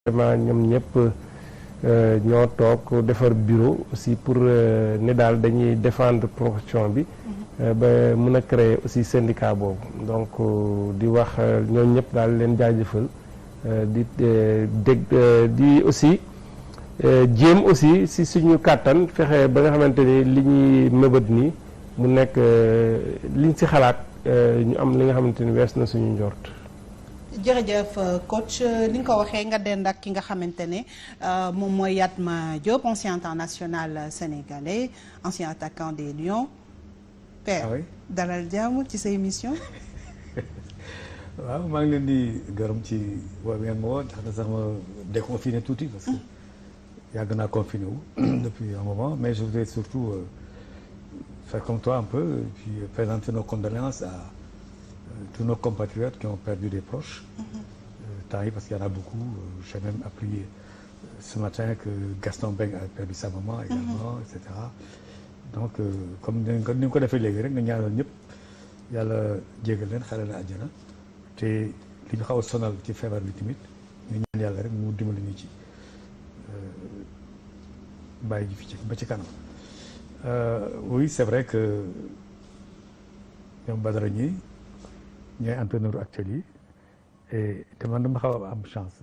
vraiment ñoom ñëpp ñoo toog defar bureau aussi pour ne daal dañuy défendre profession bi ba mën a créer aussi syndicat boobu donc di wax ñooñu ñëpp daal leen jaajëfal di aussi jéem aussi si suñu kàttan fexe ba nga xamante ni li ñuy mëbët nii mu nekk liñ si xalaat ñu am li nga xamante ni wees na suñu njort. jërëjëf coach ni nga ko waxee nga dend ak ki nga xamante ne moom mooy Yatma Diop ancien international sénégalais ancien attaquant des Lions. Père dalal jàmm ci sa émission. waaw maa ngi leen di gërëm ci woo bi ngeen ma woo tax na sax ma déconfiné tuuti parce que yàgg naa confiné wu depuis un moment mais je voudrais surtout faire comme toi un peu et puis présenter nos condoléances à tous nos compatriotes qui ont perdu des proches temps yi parce qu'il y en a beaucoup. J'ai même appris ce matin que Gaston Mbengue a perdu sa maman également et cetera donc comme ni nga ko defee léegi rek nga ñaanal ñëpp yàlla jégal leen xare la àjjana te li ñu xaw a sonal ci feebar bi tamit ñu ñaan yàlla rek mu dimbali ñu ci bàyyi ji fi ci ba ci kanam oui c'est vrai que ñoom Badara ñi ñooy entraîneur actuel yi et te man dama xaw a am chance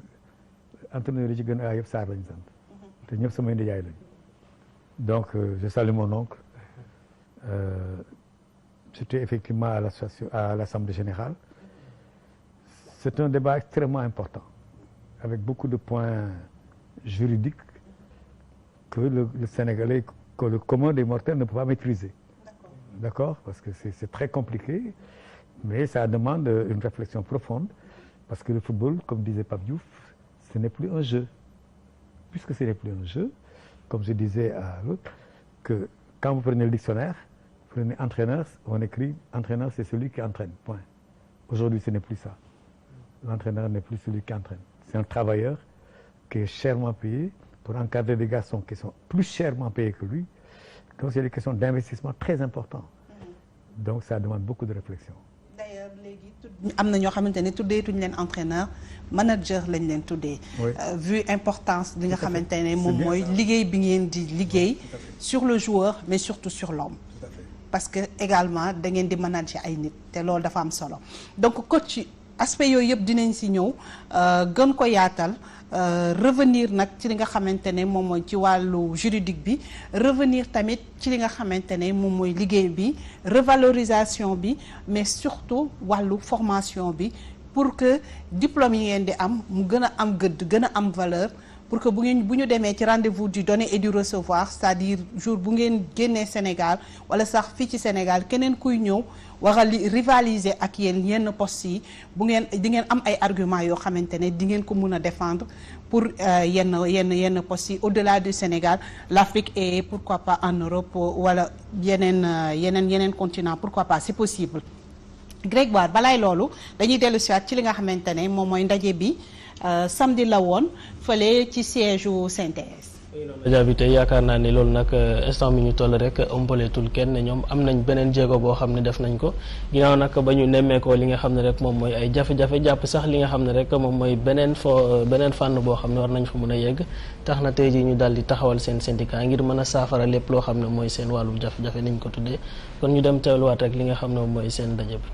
entraîneur yi ci gën a yëpp Sarr lañu sant te ñëpp samay ndijaay lañu donc je salue mon oncle j'étais effectivement à l'association à l'Assemblée générale. C'est un débat extrêmement important avec beaucoup de points juridiques que le Sénégalais, que le commun des mortels ne peut pas maîtriser. D'accord? Parce que c'est très compliqué, mais ça demande une réflexion profonde parce que le football, comme disait Pape Diouf, ce n'est plus un jeu. Puisque ce n'est plus un jeu, comme je disais à l'autre, que quand vous prenez le dictionnaire, vous prenez entraîneur, on écrit entraîneur, c'est celui qui entraîne. Point. Aujourd'hui, ce n'est plus ça. L'entraîneur n'est plus celui qui entraîne. C'est un travailleur qui est chèrement payé pour encadrer des garçons qui sont plus chèrement payés que lui. Donc, c'est des questions d'investissement très importantes. Donc, ça demande beaucoup de réflexion. D'ailleurs, léegi am na ñoo xamante ne tuddeetuñ leen entraîneur manager lañ leen tuddee. Vu importance li nga xamante ne moom mooy liggéey bi ngeen di liggéey sur le joueur mais surtout sur l'homme. Parce que également da ngeen di manager ay nit te loolu dafa am solo donc coach aspect yooyu yëpp dinañ si ñëw gën ko yaatal revenir nag ci li nga xamante ne moom mooy ci wàllu juridique bi revenir tamit ci li nga xamante ne moom mooy liggéey bi revalorisation bi mais surtout wàllu formation bi pour que diplôme yi ngeen di am mu gën a am gëdd gën a am valeur pour que bu ñu demee ci rendez-vous du donner et du recevoir c'est-à-dire jour bu ngeen génnee Sénégal wala sax fii ci Sénégal keneen kuy ñëw war a rivaliser ak yéen yenn postes yi bu ngeen di ngeen am ay arguments yoo xamante ne di ngeen ko mun a défendre pour yenn postes yi au-delà du Sénégal l'Afrique et pourquoi pas en Europe wala yeneen continent pourquoi pas c'est possible. Grégoire balaay loolu dañuy dellu siwaat ci li nga xamante ne moom mooy ndaje bi samedi la woon fële ci siège u CNTS. ndaje bi tey yaakaar naa ni loolu nag instant bi ñu toll rek ëmbaleetul kenn ñoom am nañ beneen jéego boo xam ne def nañ ko ginnaaw nag ba ñu nemmeekoo li nga xam ne rek moom mooy ay jafe-jafe jàpp sax li nga xam ne rek moom mooy beneen fànn boo xam ne war nañ fa mën a yegg tax na tey jii ñu daal di taxawal seen syndicat ngir mën a saafara lépp loo xam ne mooy seen wàllu jafe-jafe niñ ko tuddee kon ñu dem teewluwaat rek li nga xam ne moom mooy seen ndaje bi.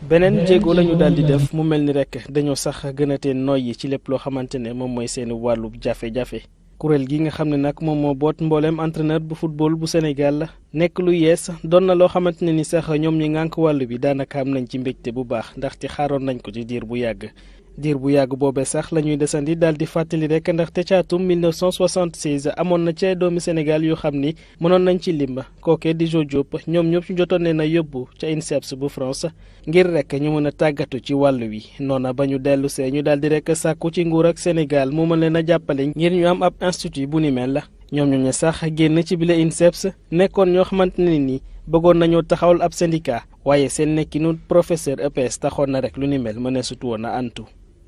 beneen jéego la ñu daal di def mu mel ni rek dañoo sax gënatee noyyi ci lépp loo xamante ne moom mooy seen wàllu jafe-jafe kuréel gi nga xam ne nag moom moo boot mbooleem entraîneur bu football bu Sénégal la nekk lu yees doon na loo xamante ne ni sax ñoom ñi ngànk wàllu bi daanaka am nañ ci mbégte bu baax ndaxte xaaroon nañ ko ci diir bu yàgg boobee sax la ñuy desandi daal di fàttali rek ndaxte ca atum 1976 amoon na ca doomi Sénégal yoo xam ni mënoon nañ ci limba kookee di Jo Diop ñoom ñëpp ñu jotoon ne na yóbbu ca INSEPS bu France ngir rek ñu mën a tàggatu ci wàllu wi noona ba ñu dellu see ñu daal di rek sàkku ci nguur ak Sénégal mu mën leen a jàppale ngir ñu am ab institut bu ni mel la ñoom ñoo sax génn ci bile INSEPS nekkoon ñoo xamante ne ni bëggoon nañoo taxawal ab syndicat waaye seen nekkinu professeur EPS taxoon na rek lu ni mel mëneesut woon a antu.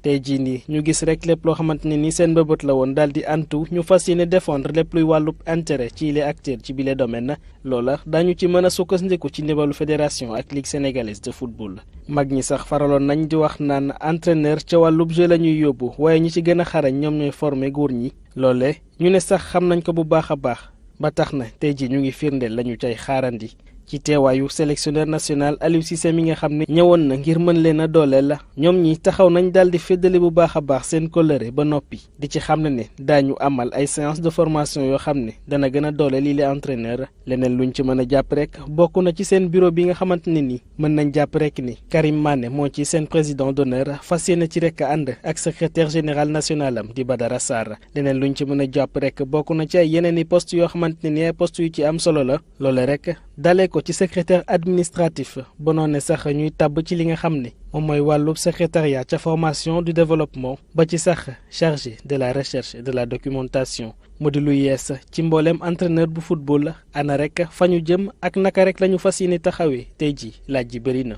tey jii nii ñu gis rek lépp loo xamante ne ni seen mbëbët la woon daal di antu ñu fas yéene défendre lépp luy wàllub intérêt ci les acteurs ci bile domaine loola dañu ci mën a sukkandiku ci ndimbalu fédération ak ligue sénégalaise de football. mag ñi sax faraloon nañ di wax naan entraîneur ca wàllub jeu la ñuy yóbbu waaye ñi ci gën a xarañ ñoom ñooy former góor ñi loole ñu ne sax xam nañ ko bu baax a baax ba tax na tey jii ñu ngi firndeel lañu cay xaarandi. ci teewaayu sélectionneur national Aliou Cissé mi nga xam ne ñëwoon na ngir mën leen a dooleel la ñoom ñi taxaw nañ daal di féddali bu baax a baax seen kóllëre ba noppi di ci xam ne daañu amal ay séance de formation yoo xam ne dana gën a dooleel lii les entraîneur leneen luñ ci mën a jàpp rek bokk na ci seen bureau bi nga xamante ne ni mën nañ jàpp rek ni Karim Mané moo ci seen président d'honneur fas yéene ci rek ànd ak secrétaire général national am di Badara Sarr leneen luñ ci mën a jàpp rek bokk na ci ay yeneen i poste yoo xamante ne ni ay poste yu ci am solo la loole rek dalee ko ci secrétaire administratif ba noonu sax ñuy tàbb ci li nga xam ne moom mooy wàllub secrétariat ca formation du développement ba ci sax chargé de la recherche et de la documentation mu di lu yees ci mbooleem entraîneur bu football ana rek fa ñu jëm ak naka rek la ñu fas yéene taxawee tey ji laaj ji bëri na.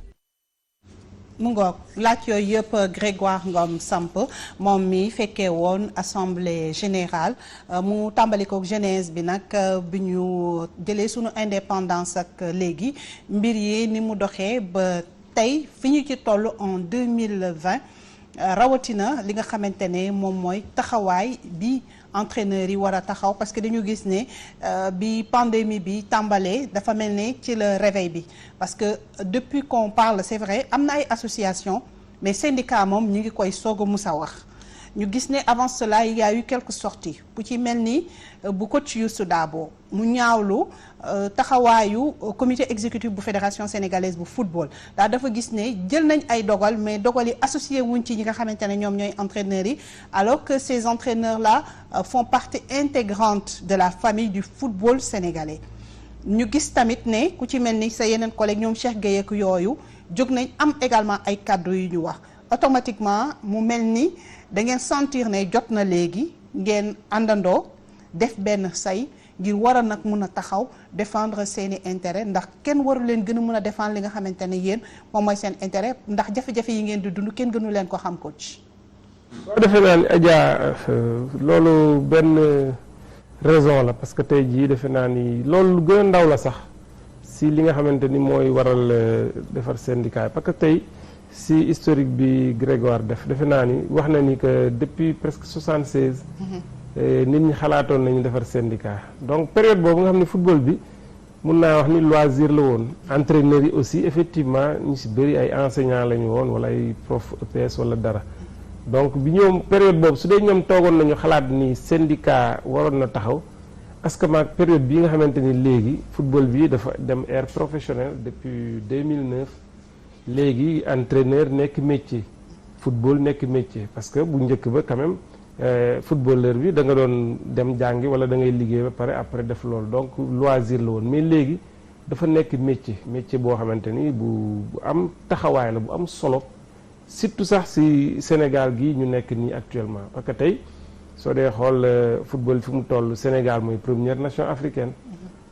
mu ngoog laaj yooyu yëpp Grégoire Ngom samp moom mi fekkee woon assemblée générale mu tàmbali ko genèse bi nag bi ñu jëlee sunu indépendance ak léegi mbir yi ni mu doxee ba tey fi ñu ci toll en 2020 rawatina li nga xamante ne moom mooy taxawaay bi entraîneurs yi war a taxaw parce que dañu gis ne bi pandémie bi tàmbalee dafa mel ne ci le réveil bi parce que depuis qu'on parle c'est vrai am na ay association mais syndicat moom ñu ngi koy soog a musa wax ñu gis ne avant cela il y a eu quelques sorties bu ci mel ni bu coach Youssou Dabo mu ñaawlu taxawaayu comité exécutif bu fédération sénégalaise bu football daal dafa gis ne jël nañ ay dogal mais dogal yi associé wuñ ci ñi nga xamante ne ñoom ñooy entraîneurs yi alors que ces entraîneurs là font partie intégrante de la famille du football sénégalais ñu gis tamit ne ku ci mel ni sa yeneen collègue ñoom Cheikh Gueye ak yooyu jóg nañ am également ay kàddu yu ñu wax automatiquement mu mel ni da ngeen sentir ne jot na léegi ngeen àndandoo def benn say ngir war a nag mun a taxaw défendre seeni intérêt ndax kenn waru leen gën a mun a défendre li nga xamante ne yéen moom mooy seen intérêt ndax jafe-jafe yi ngeen di dund kenn gënu leen ko xam coach. soo defee naa ni Adja loolu benn raison la parce que tey jii defe naa ni loolu lu gën a ndaw la sax si li nga xamante ni mooy waral defar syndicat parce que tey si historique bi Grégoire defe naa ni wax na ni que depuis presque 76. nit ñi xalaatoon nañu defar syndicat donc période boobu nga xam ne football bi mun naa wax ni loisir la woon entraîneurs yi aussi effectivement ñu si bëri ay enseignants la ñu woon wala ay prof EPS wala dara donc bi ñoom période boobu su dee ñoom toogoon nañu xalaat ni syndicat waroon na taxaw parce que maag période bi nga xamante ni léegi football bi dafa dem ère professionnelle depuis 2009 léegi entraîneur nekk métier football nekk métier parce que bu njëkk ba quand même footballeur bi da nga doon dem jàngi wala da ngay liggéey ba pare après def loolu donc loisir la woon mais léegi dafa nekk métier boo xamante ni bu am taxawaay la bu am solo surtout sax ci Sénégal gi ñu nekk nii actuellement parce que tey soo dee xool football fi mu toll Sénégal mooy première nation africaine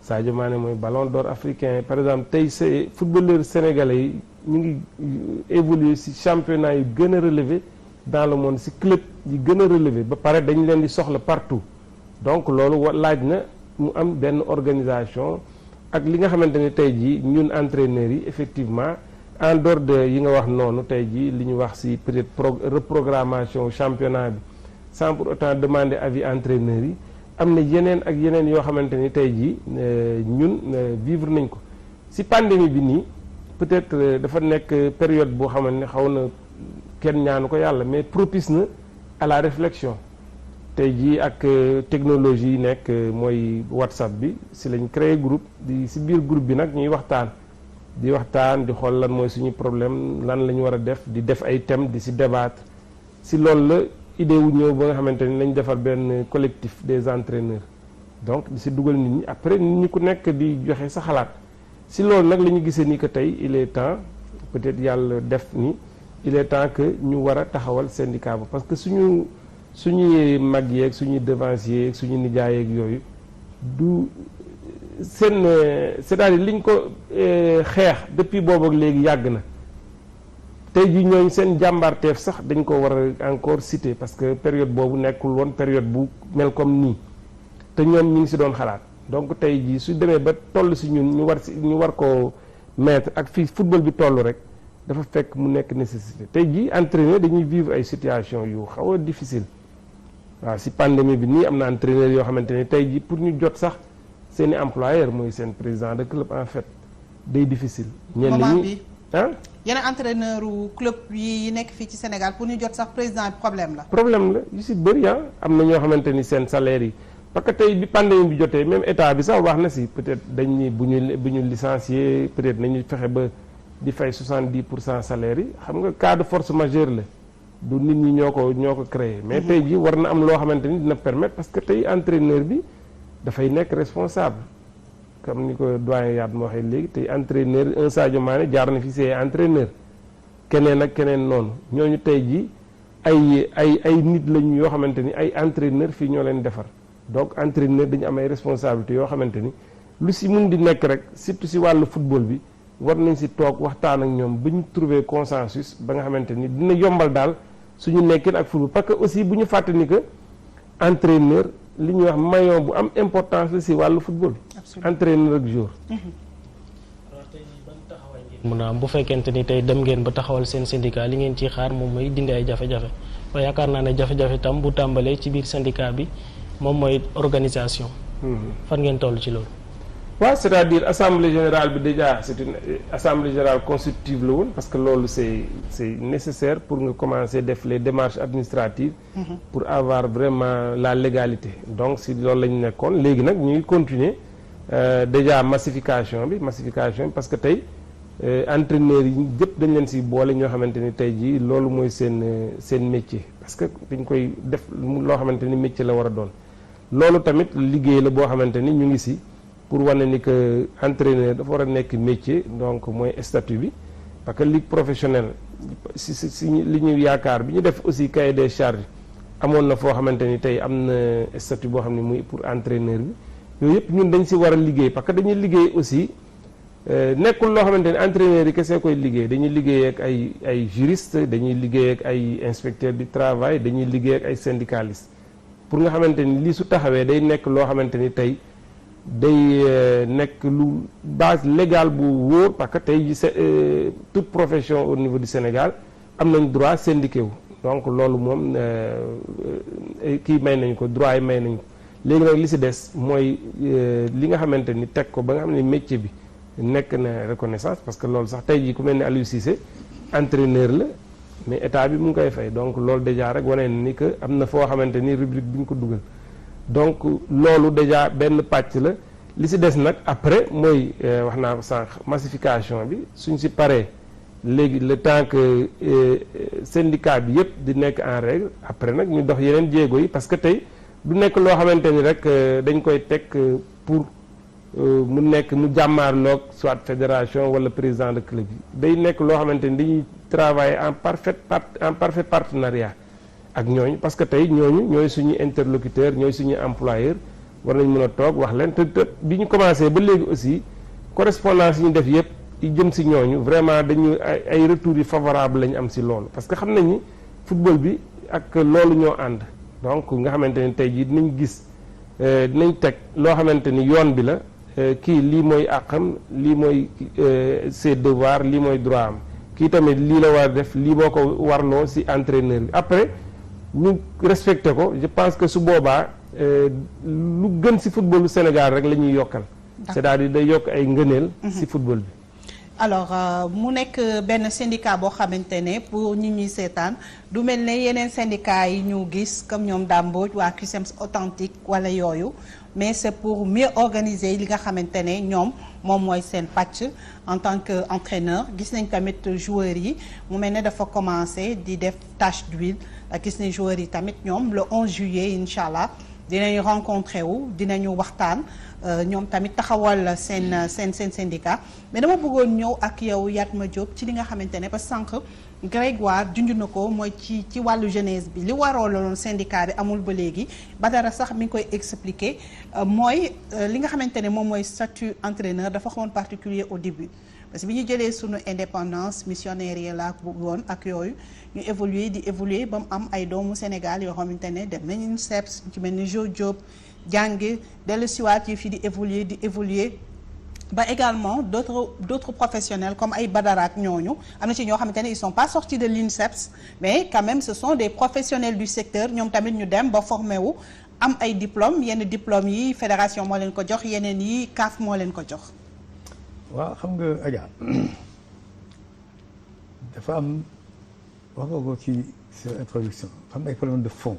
Sadio Mané mooy ballon d'or africain par exemple tey c'est footballeur sénégalais yi ñu ngi évoluer ci championnat yu gën a relevé dans le monde ci club yi gën a relevé ba pare dañ leen di soxla partout donc loolu laaj na mu am benn organisation ak li nga xamante ni tey jii ñun entraîneurs yi effectivement en dehors de yi nga wax noonu tey jii li ñu wax ci peut-être reprogrammation championnat bi sans pour autant demander avis entraîneurs yi am na yeneen ak yeneen yoo xamante ni tey jii ñun vivre nañ ko ci pandémie bi nii peut-être dafa nekk période boo xamante ne xaw na kenn ñaanu ko yàlla mais propice na à la réflexion tey jii ak technologie yi nekk mooy WhatsApp bi si lañ créé groupe di si biir groupe bi nag ñuy waxtaan di xool lan mooy suñu problème lan la ñu war a def di def ay thèmes di si débattre si loolu la idée wu ñëw ba nga xamante ni lañ defar benn collectif des entraîneurs donc di si dugal nit ñi après nit ñi ku nekk di joxe sa xalaat si loolu nag la ñu gisee ni que tey il est temps peut-être def ni il est temps que ñu war a taxawal syndicat ba parce que suñuy mag yeeg suñuy devanciers yeeg suñu nijaay yeeg yooyu du c'est-à-dire liñ ko xeex depuis boobu ak léegi yàgg na tey ji ñooñu seen jàmbaarteef sax dañ ko war a encore citer parce que période boobu nekkul woon période bu mel comme nii te ñoom ñu ngi si doon xalaat donc tey jii su demee ba toll si ñun ñu war ko mettre ak fii football bi toll rek dafa fekk mu nekk nécessité tey jii entraîneur dañuy vivre ay situation yu xaw a difficile waaw si pandémie bi nii am na entraîneur yoo xamante ne tey jii pour ñu jot sax seen i employeur mooy seen président de club en fait day difficile. ñenn ñi ah. yeneen entraîneur club yi nekk fii ci Sénégal pour ñu jot sax président problème la. problème la yu si bëri am na ñoo xamante ni seen salaire yi parce que tey bi pandémie bi jotee même état bi sax wax na si peut-être dañ ni bu ñu licencier peut-être nañu fexe ba di fay 70% salaire yi xam nga cas de force majeure la du nit ñi ñoo ko créé. mais tey ji war na am loo xamante ni dina permettre parce que tey entraîneur bi dafay nekk responsable. comme ni ko doyen Yaat ma waxee léegi tey entraîneur un Sadio Mané jaar na fi see entraîneur keneen ak keneen noonu ñooñu tey ji ay nit lañu yoo xamante ni ay entraîneur fii ñoo leen defar donc entraîneur dañu am ay responsabilités yoo xamante ni lu si mun di nekk rek surtout si wàllu football bi war nañ si toog waxtaan ak ñoom ba ñu trouver consensus ba nga xamante ni dina yombal daal suñu nekkin ak football parce que aussi bu ñu fàtte ni que entraîneur li ñuy wax maillon bu am importance la si wàllu football. entraîneur ak jour. mun a am bu fekkente ni tey dem ngeen ba taxawal seen syndicat li ngeen ciy xaar moom mooy dindi ay jafe-jafe waaye yaakaar naa ne jafe-jafe tam bu tàmbalee ci biir syndicat bi moom mooy organisation. fan ngeen toll ci loolu. waaw c'est-à-dire assemblée générale bi déjà c'est une assemblée générale constitutive la woon parce que loolu c'est nécessaire pour nga commencer def les démarches administratives pour avoir vraiment la légalité donc si loolu la ñu nekkoon léegi nag ñuy continuer déjà massification bi parce que tey entraîneurs yi yëpp dañ leen si boole ñoo xamante ni tey jii loolu mooy seen métier parce que dañ koy def loo xamante ni métier la war a doon loolu tamit liggéey la boo xamante ni ñu ngi si pour wane ni que entraîneur dafa war a nekk métier donc mooy statut bi parce que ligue professionnelle si li ñu yaakaar bi ñu def aussi cahier des charges amoon na foo xamante ni tey am na statut boo xam ne muy pour entraîneur bi yooyu yëpp ñun dañ si war a liggéey parce que dañuy liggéey aussi nekkul loo xamante ni entraîneurs yi kese koy liggéey dañuy liggéey ak ay juristes dañuy liggéey ak ay inspecteurs du travail dañuy liggéey ak ay syndicalistes pour nga xamante ni lii su taxawee day nekk loo xamante ni tey day nekk lu base légale bu wóor parce que tey ji toute profession au niveau du Sénégal am nañ droit syndiqué wu donc loolu moom kii may nañ ko droit yi may nañ ko léegi nag li si des mooy li nga xamante ni teg ko ba nga xam ne métier bi nekk na reconnaissance parce que loolu sax tey jii ku mel ni Aliou Cissé entraîneur la mais état bi mu ngi koy fay donc loolu déjà rek wane na ni que am na foo xamante ni rubrique bi ñu ko dugal donc loolu déjà benn pàcc la li si des nag après mooy wax naa ko sànq massification bi suñ si paree léegi le temps que syndicat bi yëpp di nekk en règle après nag ñu dox yeneen jéego yi parce que tey du nekk loo xamante ni rek dañ koy teg pour mu nekk mu jàmmaarloog soit fédération wala président de club yi day nekk loo xamante ni dañuy travailler en parfait partenariat ak ñooñu parce que tey ñooy suñu interlocuteur ñooy suñu employeur war nañ mën a toog wax leen te bi ñu commencé ba léegi aussi correspondance yi ñu def yëpp yi jëm si ñooñu vraiment dañu ay retours yu favorable la ñu am si loolu parce que xam nañ ni football bi ak loolu ñoo ànd donc nga xamante ni tey jii dinañ gis dinañ teg loo xamante ni yoon bi la kii lii mooy àqam lii mooy ses devoirs lii mooy droit am kii tamit lii la war def lii moo ko warloo si entraîneur bi après ñu respecté ko je pense que su boobaa lu gën si footballu Sénégal rek la ñuy yokkal c'est-à-dire day yokk ay ngëneel si football bi alors mu nekk benn syndicat boo xamante ne pour ñi ñuy seetaan du mel ne yeneen syndicat yi ñu gis comme ñoom Damboj waa CUSEMS authentique wala yooyu mais c'est pour mieux organiser li nga xamante ne ñoom moom mooy seen pàcc en tant que entraîneur gis nañ tamit joueurs yi mu mel ne dafa commencer di def tâche d'huile gis nañ joueurs yi tamit ñoom le 11 juillet incha allah dinañu rencontré wu dinañu waxtaan ñoom tamit taxawal seen syndicat mais dama bëggoon ñëw ak yow Yatma Diop ci li nga xamante ne parce que sànq Grégoire junj na ko mooy ci wàllu jeunesse bi li waroon syndicat bi amul ba léegi Badara sax mi ngi koy expliquer mooy li nga xamante ne moom mooy statut entraîneur dafa xawoon particulier au début parce que bi ñu jëlee sunu indépendance missionnaire yi laa woon ak yooyu ñu évoluer ba mu am ay doomu Sénégal yoo xamante ne dem nañu CEPS ci mel ni Jo Diop jàngi dellu siwaat yi fii di évoluer ba également d'autres professionnels comme ay Badara ak ñooñu am na ci ñoo xamante ne ils sont pas sortis de l'INSEPS mais quand même ce sont des professionnels du secteur ñoom tamit ñu dem ba formé wu am ay diplômes yenn diplômes yi fédération moo leen ko jox yeneen yi CAF moo leen ko jox. waaw xam nga Adja dafa am wax nga ko ci sa introduction dafa am ay problèmes de fond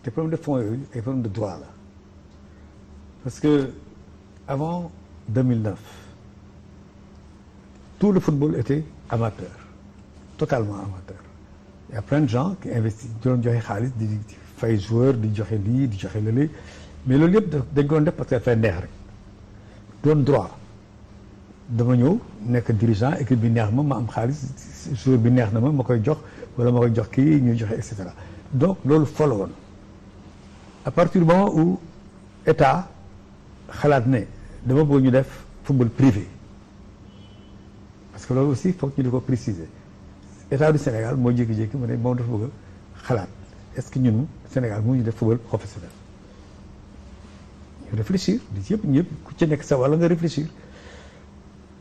te problèmes de fond yooyu ay problèmes de droit la parce que avant 2009 tout le football était amateur totalement amateur il y a plein de gens qui investissent doon joxe xaalis di fay joueur di joxe lii di joxe lële mais loolu yëpp dañ ko doon def parce que dafay neex rek doon droit dama ñëw nekk dirigeant équipe bi neex ma am xaalis joueur bi neex na ma koy jox wala ma koy jox kii ñuy joxe et cetera donc loolu folo woon à partir du moment où état xalaat ne dama bëgg ñu def football privé parce que loolu aussi foog ñu di ko préciser état du Sénégal moo jékki-jékki mu ne moom dafa bëgg a xalaat est-ce que ñun Sénégal mu ñu def football professionnel ñu réfléchir di ci yëpp ñëpp ku ci nekk sa wala nga réfléchir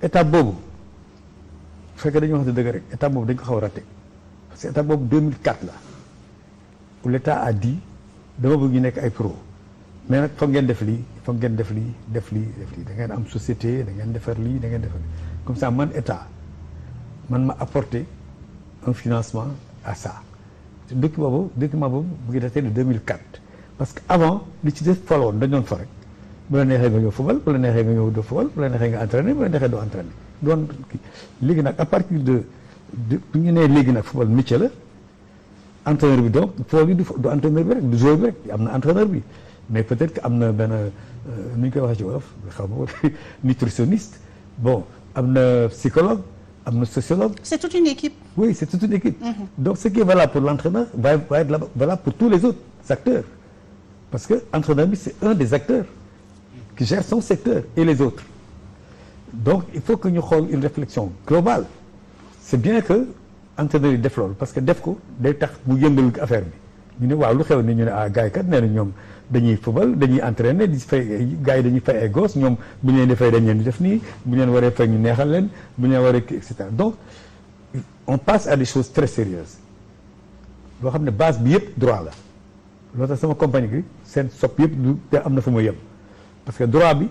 étape boobu bu fekkee dañu wax dëgg rek étape boobu dañ ko xaw a raté parce que étape boobu 2004 la où l'état a dit dama bëgg ñu nekk ay pro mais nag foog ngeen def lii foog ngeen def lii def lii da ngeen am société da ngeen defar lii da ngeen defar lii comme ça man état man ma apporter un financement à ça te document boobu mu ngi daté de 2004 parce que avant li ci def foloon dañ doon fa rek bu la neexee nga ñëw football bu la neexee nga ñëw doo football bu la neexee nga entraîner bu la neexee doo entraîner doon kii léegi nag à partir de bu ñu nee léegi nag football métier la entraîneur bi donc foo bi du entraîneur bi rek du joueur bi rek am na entraîneur bi mais peut-être que am na benn nu ñu koy waxee ci wolof xaw ma nutritionniste bon am na psychologue am na sociologue. C'est toute une équipe. Oui, c'est toute une équipe. Donc ce qui est valable pour l'entraîneur va être valable pour tous les autres acteurs parce que entraîneur bi c'est un des acteurs qui gère son secteur et les autres donc il faut que ñu xool une réflexion globale c'est bien que entraîneur yi def loolu parce que def ko day tax mu yëngal affaire bi ñu ne waaw lu xew ni ñu ne ah gars yi kat nee na ñoom dañuy football dañuy entraîner di fay gars yi dañuy fay ay gosses ñoom bu ñu leen di fay dañ leen di def nii bu ñu leen waree fay ñu neexal leen bu ñu leen waree et cetera donc on passe à des choses très sérieuses loo xam ne base bi yëpp droit la loolu tax sama compagnie bi seen sopp yëpp du te am na fu mu yem parce que droit bi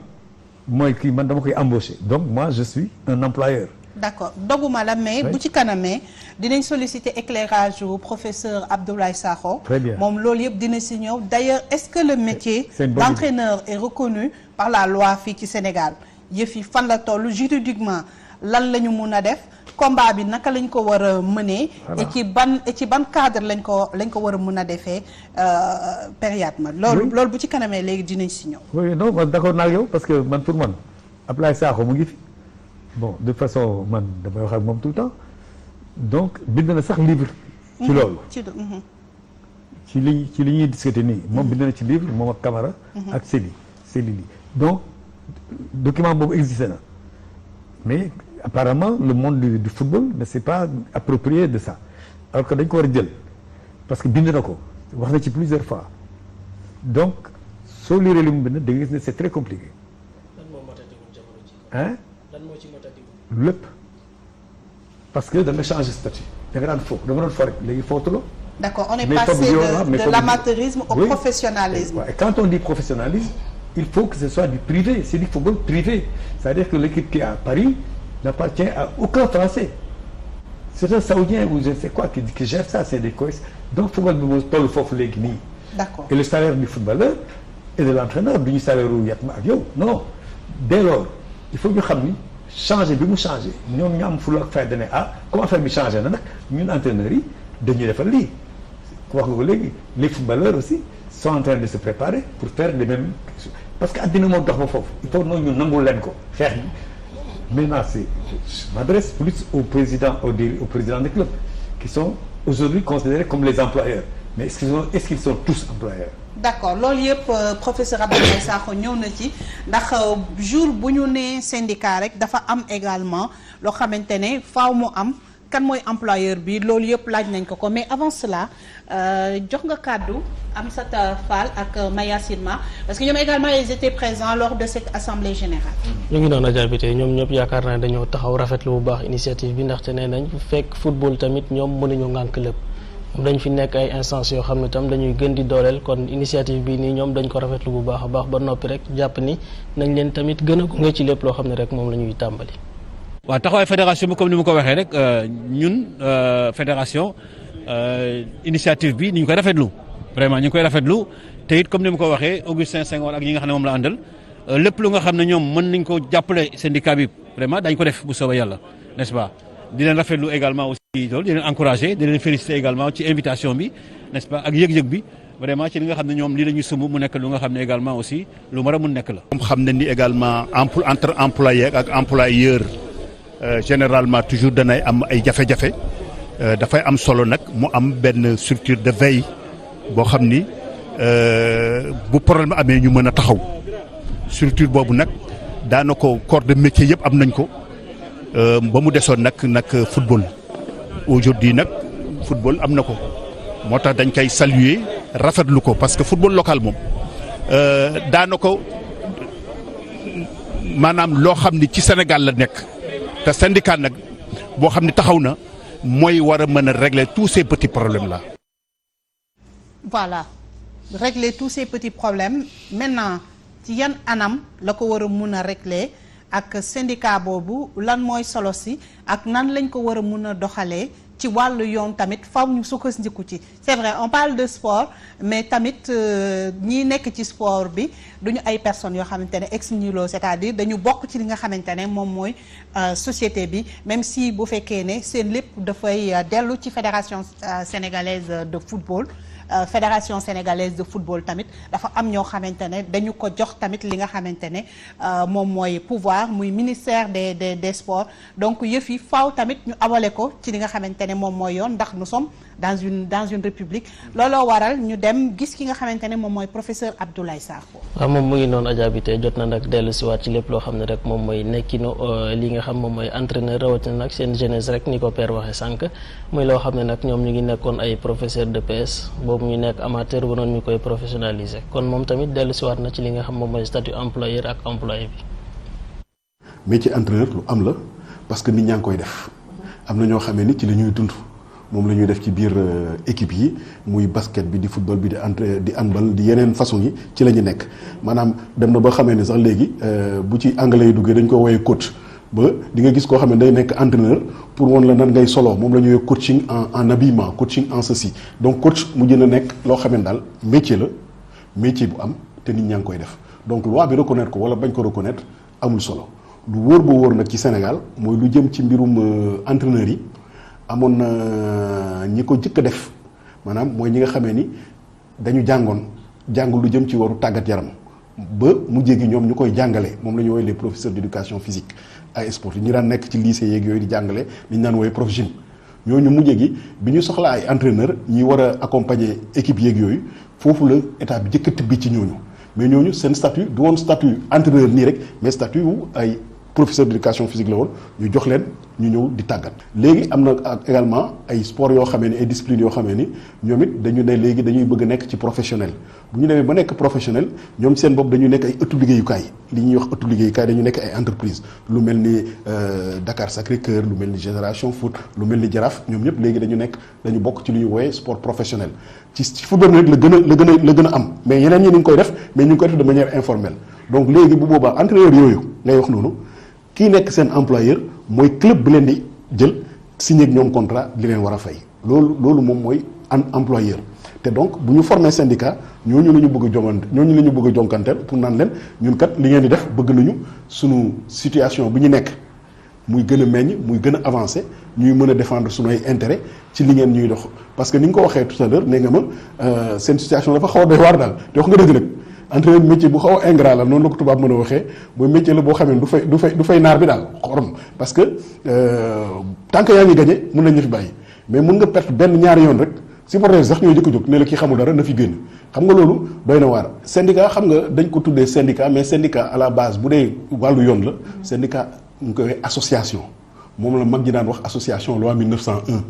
mooy kii man dama koy embaucher donc moi je suis un employeur. D'accord doguma la mais bu ci kanamee dinañ solliciter éclairage au professeur Abdoulaye Sakho. Très bien moom loolu yëpp dina si ñëw d'ailleurs est-ce que le métier d'entraîneur est reconnu par la loi fii ci Sénégal yëf yi fan la toll juridiquement lan la ñu mun a def combat bi naka lañ ko war a mënee. et ci ban cadre lañ ko war a mun a defee période ma loolu bu ci kanamee léegi dinañ si ñëw. oui non man d'accord naa ak yow parce que man pour man Abdoulaye Sakho mu ngi fi. bon de façon man damay wax ak moom tout le temps donc bind na sax livre. ci loolu ci li ñuy discuter nii. moom bind na ci livre moom ak Camara. ak Céline donc document boobu existé na mais apparemment le monde du football ne s'est pas approprié de ça alors que dañ ko war a jël parce que bind na ko wax na ci plusieurs fois donc soo lire li mu bind da nga gis ne c'est très compliqué. hein lépp parce que da nga changer statut da nga daan fo da nga doon fo rek léegi footuloo. D'accord on est passé de l'amateurisme au professionnalisme. Et quand on dit professionnalisme il faut que ce soit du privé c'est du football privé c'est-à-dire que l'équipe qui est à Paris n'appartient à aucun Français c'est un Saoudien ou je ne sais quoi qui gère ça c'est des coïs donc football bi moo toll foofu léegi nii. D'accord et le salaire du footballeur et de l'entraîneur du ñu salaire ru Yatma ak yow non dès lors il faut ñu xam ni changer bi mu changer ñoom ñu am fula ak fayda ne ah comme affaire bi changé na nag ñun entraîneurs yi dañuy defal lii wax nga ko léegi les footballeurs aussi sont en train de se préparer pour faire les mêmes parce que addina moo dox ba foofu il faut noonu ñu nangul leen ko xeex bi maintenant c'est je m'adresse plus au président des clubs qui sont aujourd'hui considérés comme les employeurs mais est-ce qu'ils sont tous employeurs? d'accord loolu yëpp professeur Abdoulaye Sakho ñëw na ci ndax jour bu ñu nee syndicat rek dafa am également loo xamante ne faaw mu am kan mooy employeur bi loolu yëpp laaj nañ ko mais avant cela jox nga kàddu Amsata Fall ak Mayacine Ma parce que ñoom également ils étaient présents lors de cette assemblée générale. ñu ngi doon ajabite ñoom ñëpp yaakaar naa dañoo taxaw rafetlu bu baax initiative bi ndaxte nee nañ fekk football tamit ñoom mënuñu ngànk lépp. dañ fi nekk ay instances yoo xam ne tam dañuy gën di dooleel kon initiative bi nii ñoom dañ ko rafetlu bu baax a baax ba noppi rek jàpp ni nañ leen tamit gën a gunge ci lépp loo xam ne rek moom la ñuy tàmbali. waaw taxawaay fédération bi comme ni ma ko waxee rek ñun fédération initiative bi ni ñu koy rafetlu vraiment ñu ngi koy rafetlu te it comme ni ma ko waxee Augustin Senghor ak ñi nga xam ne moom la àndal lépp lu nga xam ne ñoom mën nañ ko jàppale syndicat bi vraiment dañ ko def bu soobee yàlla n'est-ce pas. di leen rafetlu également aussi loolu di leen encourager di leen féliciter également ci invitation bi n'est-ce pas ak yëg-yëg bi vraiment ci li nga xam ne ñoom lii la ñuy sumb mu nekk lu nga xam ne également aussi lu war a mun nekk la. comme xam nañ ni également entre employé ak employeur généralement toujours danay am ay jafe-jafe dafay am solo nag mu am benn structure de veille boo xam ni bu problème amee ñu mën a taxaw structure boobu nag daanaka corps de métier yëpp am nañ ko. ba mu desoon nag football aujourd'hui nag football am na ko moo tax dañ koy saluer rafetlu ko parce que football local moom daana ko maanaam loo xam ni ci Sénégal la nekk te syndicat nag boo xam ni taxaw na mooy war a mën a régler tous ces petits problèmes là. voilà régler tous ces petits problèmes maintenant ci yan anam la ko war a mun a régler. ak syndicat boobu lan mooy solo si ak nan lañ ko war a mun a doxalee ci wàllu yoon tamit faw ñu sukkandiku ci c'est vrai on parle de sport mais tamit ñi nekk ci sport bi duñu ay personnes yoo xamante ne ex nihilo c'est-à-dire dañu bokk ci li nga xamante ne moom mooy société bi même si bu fekkee ne seen lépp dafay dellu ci fédération sénégalaise de football. Fédération sénégalaise de football tamit dafa am ñoo xamante ne dañu ko jox tamit li nga xamante ne moom mooy pouvoir muy ministère des sports donc yëf yi faaw tamit ñu abale ko ci li nga xamante ne moom mooy yoon ndax nous sommes dans une république looloo waral ñu dem gis ki nga xamante ne moom mooy professeur Abdoulaye Sakho. waaw moom mu ngi noonu ajabite jot na nag dellu si waat ci lépp loo xam ne rek moom mooy nekkinu li nga xam moom mooy entraîneur rawatina nag seen jeunesse rek ni ko père waxee sànq muy loo xam ne nag ñoom ñu ngi nekkoon ay professeur de PS boobu ñu nekk amateur ba noonu ñu koy professionnaliser kon moom tamit dellu si waat na ci li nga xam moom mooy statut employeur ak employé bi. métier entraîneur lu am la parce que nit ñaa ngi koy def am na ñoo xamee ni ci la ñuy dund moom la ñuy def ci biir équipe yi muy basket bi di football bi di handball di yeneen façon yi ci la ñu nekk maanaam dem na ba xamee ni sax léegi bu ci anglais yi duggee dañ ko woowee coach ba di nga gis koo xam ne day nekk entraîneur pour woon la nan ngay solo moom la ñuy coaching en habillement coaching en ceci donc coach mu jën a nekk loo xam ne daal métier la métier bu am te nit ñaa ngi koy def donc loi bi reconnaître ko wala bañ ko reconnaître amul solo lu wóor ba wóor nag ci Sénégal mooy lu jëm ci mbirum entraîneur yi amoon na ñi ko jëkk a def maanaam mooy ñi nga xamee ni dañu jàng lu jëm ci waru tàggat yaram ba mu jéggi ñoom ñu koy jàngale moom la ñu woowee les professeurs d'éducation physique ay sport yi ñu daan nekk ci lycée yeeg yooyu di jàngale li ñu daan woowee prof gym ñooñu mujjee gi bi ñu soxlaa ay entraîneur ñi war a accompagner équipe yeeg yooyu foofu la état bi jëkk a tibbi ci ñooñu mais ñooñu seen statut du woon statut entraîneur nii rek mais statut wu ay professeur d'éducation physique la woon ñu jox leen ñu ñëw di tàggat léegi am na également ay sport yoo xamee ni ay disciplines yoo xamee ni ñoom it dañu ne léegi dañuy bëgg a nekk ci professionnel bu ñu demee ba nekk professionnel ñoom seen bopp dañu nekk ay ëttu liggéeyukaay li ñuy wax ëttu liggéeyukaay dañu nekk ay entreprise lu mel ni Dakar Sacré-Cœur lu mel ni Génération Foot lu mel ni Jaraaf ñoom ñëpp léegi dañu bokk ci lu ñu wooyee sport professionnel ci football rek la gën a am mais yeneen ñi ñu ngi koy def mais ñu ngi koy def de manière informelle donc léegi bu boobaa entraîneur yooyu ngay wax noonu kii nekk seen employeur mooy club bi leen di jël signé ak ñoom contrat li leen war a fay loolu moom mooy employeur te donc bu ñu formé syndicat ñooñu la ñu bëgg a jongante ñooñu la ñu bëgg a jonkanteel pour naan leen ñun kat li ngeen di def bëgg nañu sunu situation bi ñu nekk muy gën a meññ muy gën a avancé ñuy mën a défendre sunu ay intérêt ci li ngeen ñuy dox parce que ni nga ko waxee tout à l'heure nee nga ma seen situation dafa xaw a doy waar daal te wax nga dëgg nag entraîneur métier bu xaw a ingrat la noonu la ko tubaab mën a waxee mooy métier la boo xamee du fay naar bi daal xorom parce que tant que yaa ngi gagné mun nañu fi bàyyi mais mun nga perte benn ñaari yoon rek supporters yi sax ñooy jëkk a jóg ne la kii xamul dara na fi génn xam nga loolu doy na waar. syndicat xam nga dañ ko tuddee syndicat mais syndicat à la base bu dee wàllu yoon la syndicat ñu ngi koy waxee association moom la mag ji daan wax association loi 1901.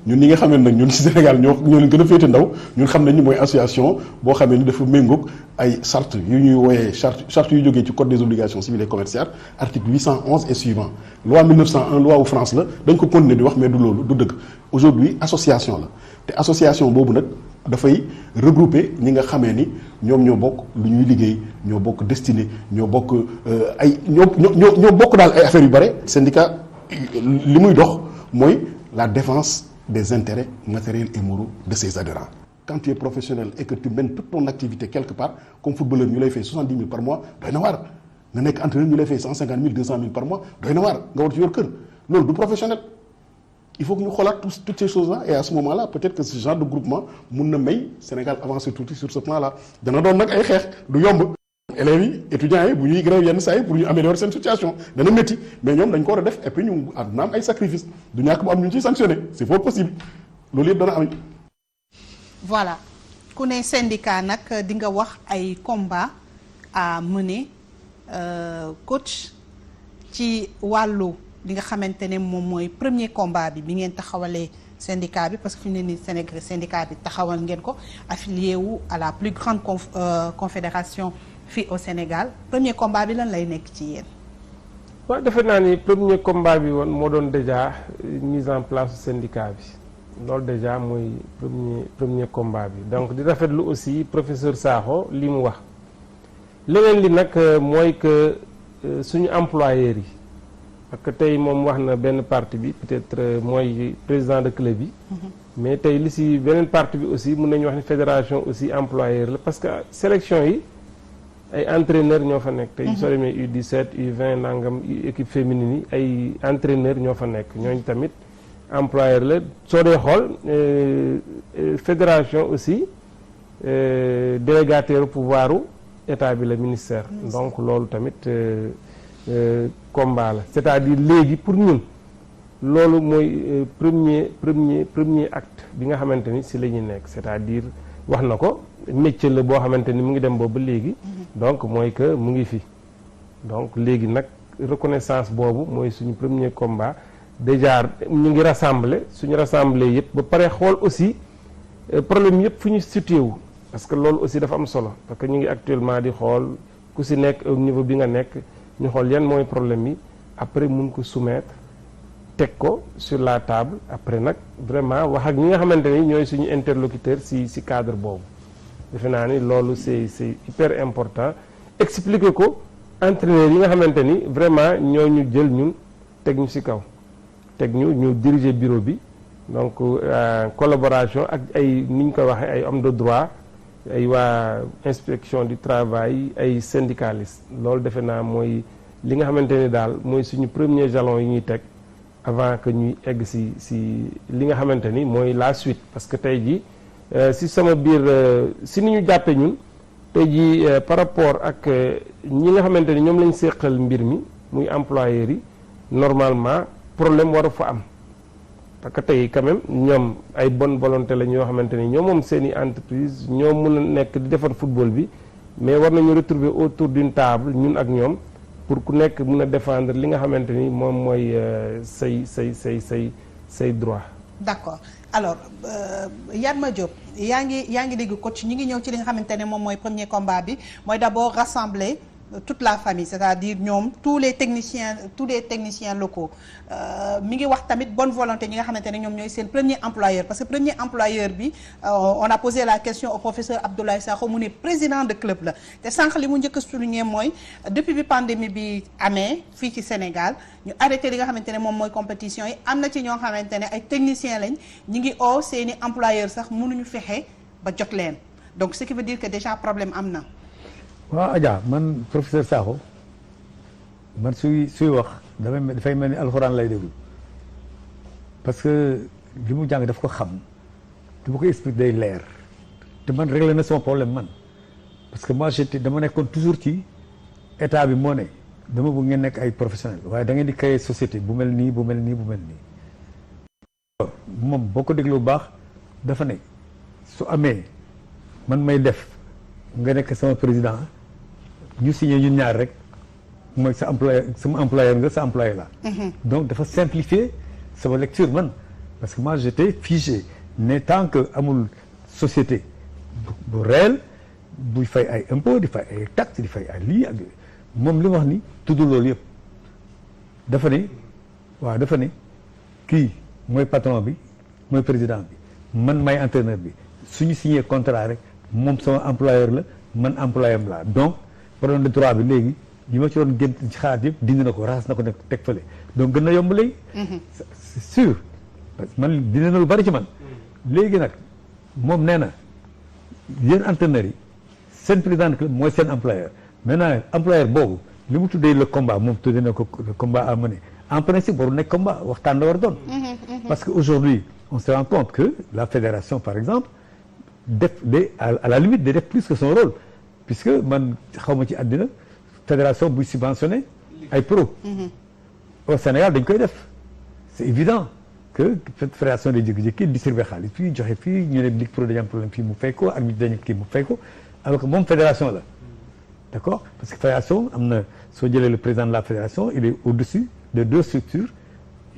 ñun ñi nga xam ne nag ñun ci Sénégal ñoo leen gën a féete ndaw ñun xam nañ ni mooy association boo xamee ni dafa méngoog ay charte yu ñuy wooyee charte yu jógee ci code des obligations civiles et commerciales article 811 et suivant loi 1901 loi wu France la dañ ko continuer di wax mais du loolu du dëgg aujourd'hui association la te association boobu nag dafay regrouper ñi nga xamee ni ñoom ñoo bokk lu ñuy liggéey ñoo bokk destinée ñoo bokk ñoo bokk daal ay affaires yu bare. syndicat li muy dox mooy la défense des intérêts matériels et moraux de ses adhérents. Quand tu es professionnel et que tu mènes toute ton activité quelque part, comme footballeur ñu lay fay 70 000 par mois doy na waar nga nekk entraîneur ñu lay fay 150 000 200 000 par mois doy na waar nga war ci yor kër loolu du professionnel. Il faut que ñu xoolaat toutes ces choses là et à ce moment là peut-être que ce genre de groupement mun na may Sénégal avancer tuuti sur ce plan là dana doon nag ay xeex du yomb. élèves yi étudiants yi bu ñuy grève yenn saa yi pour ñu améliorer seen situation dana métti mais ñoom dañ ko war a def et puis ñu àdduna am ay sacrifices du ñàkk mu am ñu ciy sanctionné c'est fort possible loolu yëpp dana am. voilà ku ne syndicat nag di nga wax ay combat à mener coach ci wàllu li nga xamante ne moom mooy premier combat bi ngeen taxawalee syndicat bi parce que fi mu ne nii Sénégal syndicat bi taxawal ngeen ko affilié wu à la plus grande confédération fii au Sénégal premier combat bi lan lay nekk ci yéen. waaw defe naa ni premier combat bi woon moo doon déjà mise en place syndicat bi loolu déjà mooy premier combat bi donc di rafetlu aussi professeur Sakho li mu wax leneen li nag mooy que suñu employeurs yi parce que tey moom wax na benn partie bi peut-être mooy président de club yi. mais tey li si beneen partie bi aussi mun nañu wax ni fédération aussi employeur la parce que sélection yi. ay entraîneurs ñoo fa nekk tey soo demee U17 U20 nangam équipe féminine yi ay entraîneurs ñoo fa nekk ñooñu tamit employeur la soo dee xool fédération aussi délégataire pouvoiru état bi la ministère donc loolu tamit combat la c'est-à-dire léegi pour ñun loolu mooy premier acte bi nga xamante ni si la ñuy nekk c'est-à-dire wax na ko métier la boo xamante ni mu ngi dem boobu ba léegi donc mooy que mu ngi fi donc léegi nag reconnaissance boobu mooy suñu premier combat déjà ñu ngi rassembler suñu rassembler yëpp ba pare xool aussi problème yëpp fu ñu situé wu parce que loolu aussi dafa am solo parce que ñu ngi actuellement di xool ku si nekk au niveau bi nga nekk ñu xool yan mooy problème yi après mun ko soumettre teg ko sur la table après nag vraiment wax ak ñi nga xamante ni ñooy suñu interlocuteur si cadre boobu defe naa ni loolu c'est hyper important expliquer ko entraîneurs yi nga xamante ni vraiment ñoo ñu jël ñun teg ñu si kaw teg ñu diriger bureau bi donc collaboration ak ay ni ñu ko waxee ay hommes de droit ay waa inspection du travail ay syndicalistes loolu defe naa mooy li nga xamante ni daal mooy suñu premier jalon yi ñuy teg avant que ñuy egg si li nga xamante ni mooy la suite parce que tey jii si sama biir si ni ñu jàppee ñun tey jii par rapport ak ñi nga xamante ni ñoom lañ séqal mbir mi muy employeurs yi normalement problème war a fa am parce que tey quand même ñoom ay bonne volonté la ñoo xamante ni ñoom moom seen i entreprise ñoo mun a nekk di defar football bi mais war nañu retrouver autour d'une table ñun ak ñoom pour ku nekk mun a défendre li nga xamante ni moom mooy say droit. d'accord alors Yatma Diop yaa ngi dégg coach ñi ngi ñëw ci li nga xamante ne moom mooy premier combat bi mooy d'abord rassembler toute la famille c'est-à-dire ñoom tous les techniciens locaux mi ngi wax tamit bonne volonté ñi nga xamante ne ñoom ñooy seen premier employeur parce que premier employeur bi on a posé la question au professeur Abdoulaye Sakho mu ne président de club la te sànq li mu njëkk a souligner mooy depuis bi pandémie bi amee fii ci Sénégal ñu arrêté li nga xamante ne moom mooy compétition yi am na ci ñoo xamante ne ay techniciens lañ ñi ngi oo seeni employeur sax mënuñu fexe ba jot leen donc ce qui veut dire que déjà problème am na. waaw Adja man professeur Sakho man suy wax dafay mel ni alxuraan lay déglu parce que li mu jàng daf ko xam te bu ko explique day leer te man réglé na sama problème man parce que moi dama nekkoon toujours ci état bi moo ne dama bëgg ngeen nekk ay professionnel waaye da ngeen di créer société bu mel nii bu mel nii bu mel nii moom boo ko déglu bu baax dafa ne su amee man may def nga nekk sama président ñu signé ñun ñaar rek mooy sa employeur sama employeur nga sa employé la donc dafa simplifier sama lecture man parce que moi j'étais figé mais tant que amul société bu réel buy fay ay impôts di fay ay taxes di fay ay lii ak moom li mu wax ni tudd loolu yëpp dafa ne kii mooy patron bi mooy président bi man may entraîneur bi suñu signé contrat rek moom sama employeur la man employé am la donc problème de droit bi léegi yi ma ci doon gën ci xalaat yëpp dindi na ko raxas na ko nekk teg fële donc gën na yomb léegi c'est sûr parce que man dina na lu bari ci man léegi nag moom nee na yéen entraîneurs yi seen président de club mooy seen employeur maintenant employeur boobu li mu tuddee le combat moom tuddee na ko le combat à mener en principe waru nekk combat waxtaan la war doon parce que aujourd'hui on se rend compte que la fédération par exemple à la limite day def plus que son rôle puisque man xaw ma ci àddina fédération buy subventionné ay pro au Sénégal dañ koy def c'est évident que fédération day jékki-jékki distribuer xaalis fii joxe fii ñu ne Ligue Pro dañu am problème fii mu fay ko ak ñu dañu kii mu fay ko alors que moom fédération la d'accord parce que fédération am na soo jëlee le président de la fédération il est au-dessus de 2 structures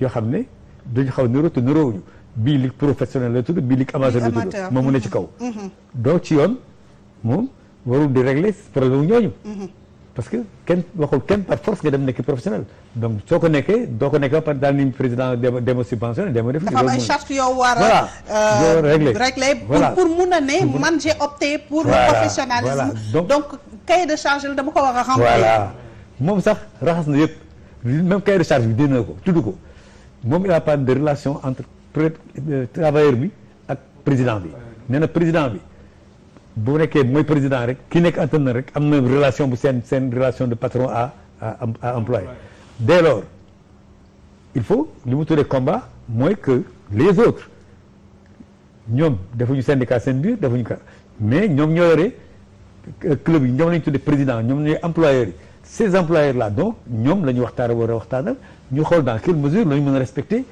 yoo xam ne dañu xaw niroo te niroowuñu bii ligue professionnelle la tudd bii ligue amateur la tudd moom mu ne ci kaw donc ci yoon moom warul di régler problème wu ñooñu parce que kenn waxul kenn par force nga dem nekk professionnel donc soo ko nekkee doo ko nekkee par daal ni président dema subventionné dema def dafa am ay charte yoo war a régler pour mun a ne man j'ai opté pour le professionnalisme donc cahier de charge la dama ko war a remplir voilà moom sax raxas na yëpp même cahier de charge bi dina ko tudd ko moom il a pas de relation entre travailleur bi ak président bi nee na président bi bu nekkee mooy président rek ki nekk entraîneur rek am na relation bu seen relation de patron à employé dès lors il faut li mu tuddee combat mooy que les autres ñoom defuñu syndicat seen biir defuñu ko mais ñoom ñoo yore club yi ñoom lañu tuddee président ñoom ñooy employeurs yi ces employeurs là donc ñoom la ñu war a waxtaanal ñu xool dans quelle mesure la ñu mën a respecter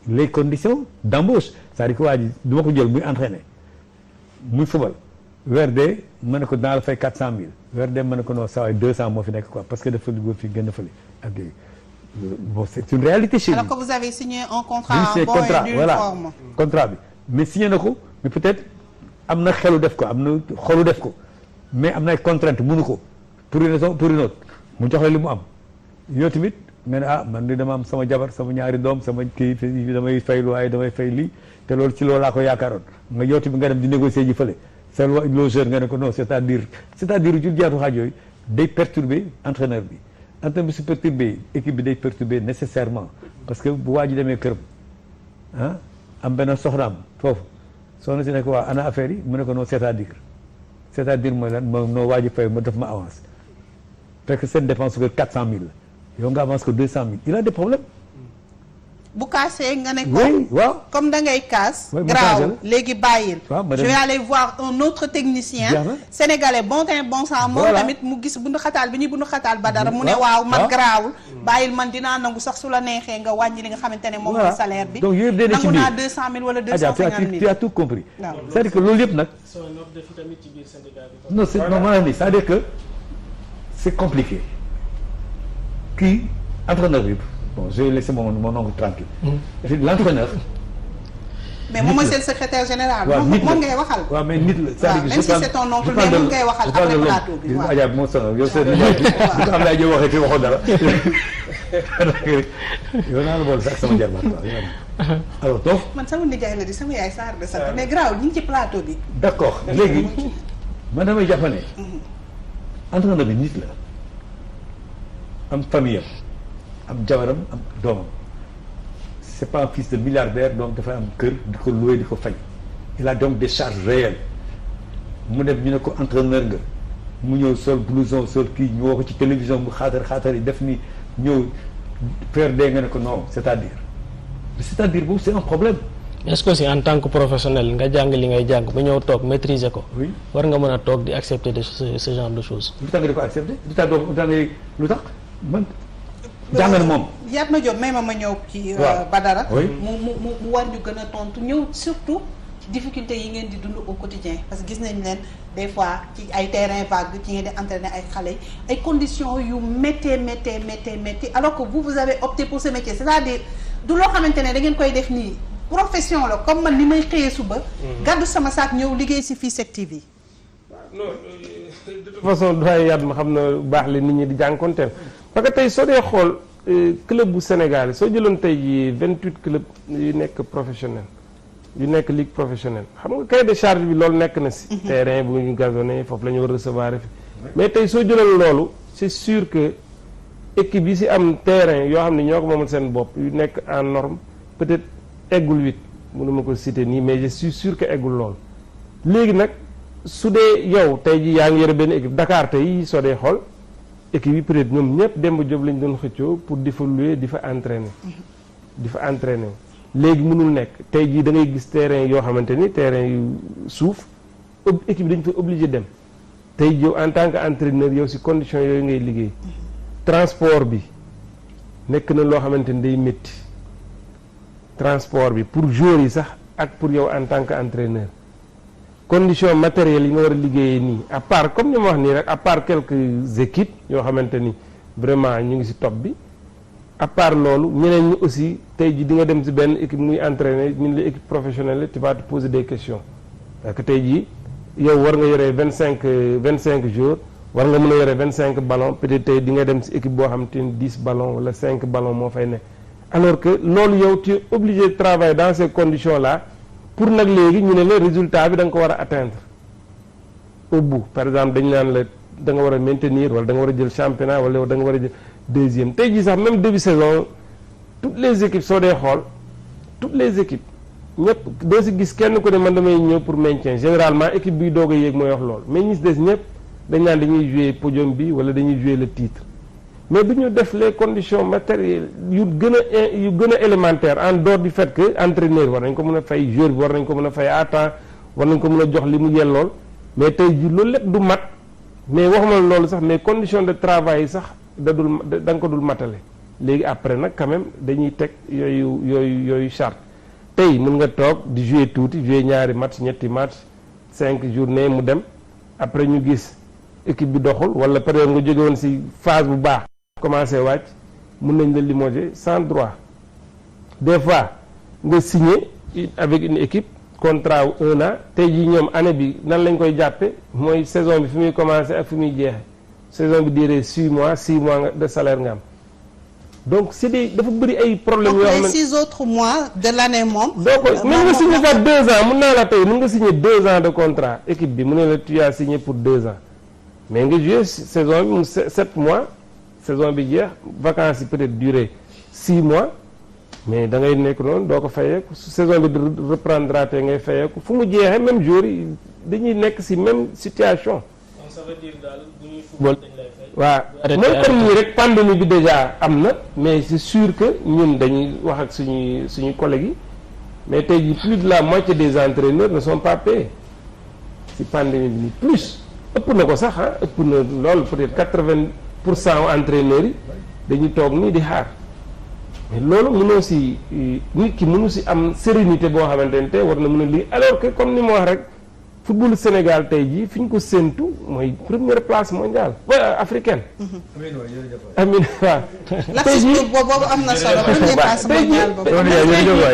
les conditions d'embauche c'est-à-dire que waa ji du ma ko jël muy entraîner muy fubal weer dee mën na ko dans la fay 400000 weer dee mën na ko non saa waay 200 moo fi nekk quoi parce que dafa dugg fi gën a fële ak bon c'est une réalité chez nous. alors que vous avez signé un contrat bon et due forme. contrat bi mais signé na ko mais peut-être am na xelu def ko am na xolu def ko mais am na ay contraintes mënu ko pour une raison pour une autre mu jox la li mu am yow tamit nga ne ah man de dama am sama jabar sama ñaari doom sama kii damay fay lu waaye damay fay lii te loolu ci loolu laa ko yaakaaroon nga yow tamit nga dem di négocier ji fële sa logeur nga ne ko non c'est-à-dire jul jaatu xaaj yooyu day perturber entraîneur bi entraîneur bi su perturber équipe bi day perturber nécessairement parce que bu waa ji demee këram ah am benn soxnaam foofu soxna si ne ko waa ana affaire yi mu ne ko non c'est-à-dire mooy lan moom noo waa ji fay ma def ma avance fekk seen dépense ko 400000 la yow nga avance ko 200000 il a des problèmes. bu kaasee nga ne ko waaw comme da ngay kaas. graaw léegi bàyyil. je vais aller voir un autre technicien. sénégalais bon temps bon sang. moom tamit mu gis bundu xataal bi ñuy bundu xataal ba dara mu ne waaw man graawul. bàyyil man dinaa nangu sax su la neexee nga wàññi li nga xamante ne moom mooy salaire bi. donc yooyu nangu naa 200000 wala 250000. tu as tout compris. c'est-à-dire que loolu yëpp nag. non c'est non maanaam ni c'est-à-dire que c'est compliqué kii entraîneur bi. bon je vais laisser mon oncle tranquille. L'entraîneur. mais moom mooy seen secrétaire général. waaw nit la moom ngay waxal. waaw mais nit la c'est-à-dire même si c'est ton oncle mais moom ngay waxal après plateau bi waaw. Adja moo sonal yow seen nijaay bi bu ko am laa jëm waxee te waxoo dara. yow naa la boole sax sama jarbaat waaw alors donc. man sama nijaay la di sama yaay Sarr de sant mais grave ñu ngi ci plateau bi. d'accord léegi man damay jàpp ne. entraîneur bi nit la am famille am jabaram am doomam c'est pas un fils de milliardaire donc dafay am kër di ko louer di ko fay il a donc des charges réelles mu dem ñu ne ko entraîneur nga mu ñëw sol blouson sol kii ñu woo ko ci télévision bu xaatar yi def ni ñëw faire dee nga ne ko non c'est-à-dire boobu c'est un problème. est-ce que aussi en tant que professionnel nga jàng li ngay jàng ba ñëw toog maîtriser ko. oui war nga mën a toog di accepter de ce genre de choses. lu tax nga di ko accepter lu tax man. jàng na moom. Yatma Diop may ma ñëw ci. Badara. mu war ñu gën a tontu ñëw surtout ci difficulté yi ngeen di dund au quotidien parce que gis nañ leen des fois ci ay terrain vague ci ngeen di entraîner ay xale ay conditions yu méttee alors que vous avez opté pour ce métier c'est-à-dire du loo xamante ne da ngeen koy def nii profession la comme man ni may xëyee suba. gàddu sama saak ñëw liggéey si fii 7TV. non de toute façon doy yaat ma xam na baax la nit ñi di jànkonteel parce que tey soo dee xool club bu Sénégal soo jëloon tey jii 28 club yu nekk professionnel yu nekk ligue professionnelle xam nga cahier de charge bi loolu nekk na si. terrain bu ñu gazonné foofu la ñu war recevoir fi mais tey soo jëloon loolu c'est sûr que équipe yi si am terrain yoo xam ne ñoo ko moomal seen bopp yu nekk en norme peut-être eggul 8 mënuma ko citer nii mais je suis sûr que eggul loolu léegi nag. su dee yow tey ji yaa ngi yore benn équipe Dakar tey soo dee xool équipe yi peut-être ñoom ñëpp Demba Diop lañ doon xëccoo pour di fa louer di fa entraîner léegi mënul nekk tey jii da ngay gis terrain yoo xamante ni terrain yu suuf équipe dañ fa obligé dem tey yow en tant que entraîneur yow si condition yooyu ngay liggéey transport bi nekk na loo xamante ni day métti transport bi pour joueurs yi sax ak pour yow en tant que entraîneur condition matérielle yi nga war a liggéeyee nii à part comme ni ma wax nii rek à part quelques équipes yoo xamante ni vraiment ñu ngi ci top bi à part loolu ñeneen ñi aussi tey ji di nga dem ci benn équipe muy entraîner ñu ne la équipe professionnelle tu vas te poser des questions parce que tey jii yow war nga yoree 25 jours war nga mën a yoree 25 ballons peut-être tey di nga dem ci équipe boo xamante ni 10 ballons wala 5 ballons moo fay nekk alors que loolu yow tu es obligé de travailler dans ces conditions là. pour nag léegi ñu ne la résultat bi da nga ko war a atteindre au bout par exemple dañu naan la da nga war a maintenir wala da nga war a jël championnat wala da nga war a jël deuxième tey jii sax même début saison toutes les équipes soo dee xool toutes les équipes ñëpp doo si gis kenn ku ne man damay ñëw pour maintien généralement équipe biy doog a yéeg mooy wax loolu mais ñi si des ñëpp dañ naan dañuy jouer podium bi wala dañuy jouer le titre mais du ñu def les conditions matérielles yu gën a élémentaire en dehors du fait que entraîneur war nañ ko mën a fay joueur bi war nañ ko mën a fay à temps war nañ ko mën a jox li mu yellool mais tey ji loolu lépp du mat mais waxuma loolu sax mais condition de travail yi sax da nga ko dul matale léegi après nag quand même dañuy teg yooyu charte tey mën nga toog di jouer tuuti jouer ñaari match ñetti match 5 journées mu dem après ñu gis équipe bi doxul wala période nga jóge woon ci phase bu baax commencé wàcc mën nañ la limoger sans droit des fois nga signer avec une équipe contrat wu 1 an tey jii ñoom année bi nan lañ koy jàppe mooy saison bi fi muy commencé ak fi muy jeexe saison bi durée 6 mois de salaire nga am donc c'est des dafa bëri ay problèmes yoo xam ne 6 autres mois de l'année moom doo ko mën nga signer fa 2 ans mën naa la tey mën nga signer 2 ans de contrat équipe bi mu ne la tu as signé pour 2 ans mais nga joué saison bi mu 7 mois saison bi jeex vacances yi peut-être duré 6 mois mais da ngay nekk noonu doo ko fayeeku saison bi reprendra te ngay fayeeku fu mu jeexee même jour yi dañuy nekk ci même situation. donc ça veut dire daal bu ñuy football dañ lay fay. waaw mooy comme nii rek pandémie bi déjà am na mais c'est sûr que ñun dañuy wax ak suñuy collègues yi mais tey jii plus de la moitié des entraîneurs ne sont pas payés ci pandémie bi nii plus. ëpp na ko sax ëpp na loolu peut-être 80% entraîneurs yi dañuy toog nii di xaar mais loolu mënoo si nit ki mënu si am sérénité boo xamante ne tey war na mën a liggéey alors que comme ni ma wax rek football Sénégal tey jii fi ñu ko séentu mooy première place mondiale africaine. amiin waaw. tey jii boobu am na solo première place mondiale boobu.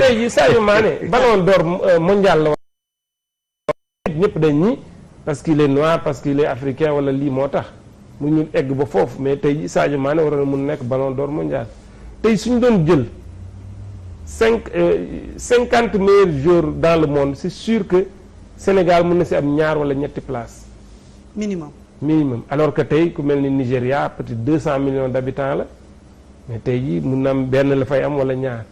tey jii Sadio Mané ballon d'or mondial la ñëpp dañ ñi parce qu'il est noir parce qu'il est africain wala lii moo tax mu ñu egg ba foofu mais tey jii Sadio Mané war na mun nekk ballon d'or mondial tey suñu doon jël 50 meilleurs joueurs dans le monde c'est sûr que Sénégal mën na si am ñaar wala ñetti place minimum alors que tey ku mel ni Nigéria peut-être 200 millions d'habitants la mais tey jii mun na am benn la fay am wala ñaar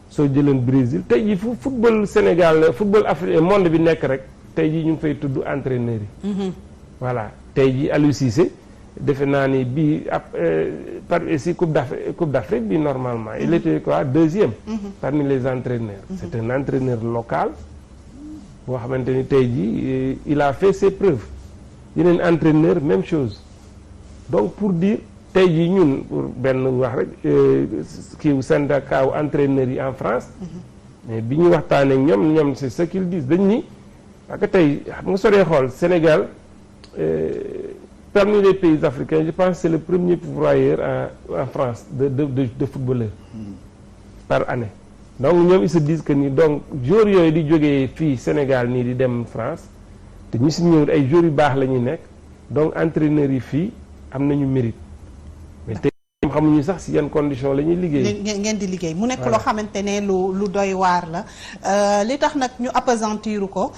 soo jëleen Brésil tey jii fu football Sénégal football Afrique monde bi nekk rek tey jii ñu ngi fay tudd entraîneurs yi. voilà tey jii Aliou Cissé defe naa ni bii par ici Coupe d'Afrique bi normalement il était quoi 2e parmi les entraîneurs. c'est un entraîneur local boo xamante ni tey jii il a fait ses preuves yeneen entraîneur même chose donc pour dire tey jii ñun pour benn wax rek kii syndicat wu entraîneurs yi en France mais bi ñu waxtaanee ak ñoom c'est ce qu'ils disent dañ ni parce que tey xam nga soree xool Sénégal parmi les pays africains je pense que c'est le premier pourvoyeur en France de footballeurs par année. donc ñoom ils se disent que ni donc joueurs yooyu di jógee fii Sénégal nii di dem France te ñu si ñëw ay joueurs yu baax la ñuy nekk donc entraîneurs yi fii am nañu mérite mais tey ñoom xamuñu sax si yan condition la ñuy liggéey. ngeen di liggéey mu nekk loo xamante ne lu doy waar la li tax nag ñu appesantiru ko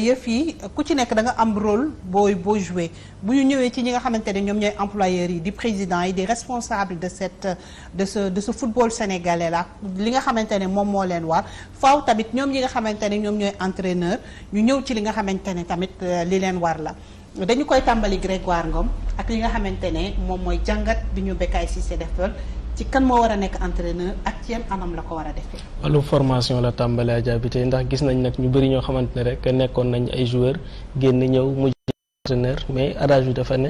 yëf yi ku ci nekk da nga am rôle boo joué bu ñu ñëwee ci ñi nga xamante ne ñoom ñooy employeurs yi di présidents yi di responsables de ce football sénégalais là li nga xamante ne moom moo leen war faaw tamit ñoom ñi nga xamante ne ñoom ñooy entraîneur ñu ñëw ci li nga xamante ne tamit li leen war la. dañu koy tàmbali Grégoire Ngom ak li nga xamante ne moom mooy jàngat bi ñu Bécaye Cissé defal ci kan moo war a nekk entraîneur ak ci yan anam la ko war a defee. wàllu formation la tàmbali Adja bi tey ndax gis nañ nag ñu bëri ñoo xamante ne rek nekkoon nañ ay joueurs génn ñëw mujj entraîneur mais adage bi dafa ne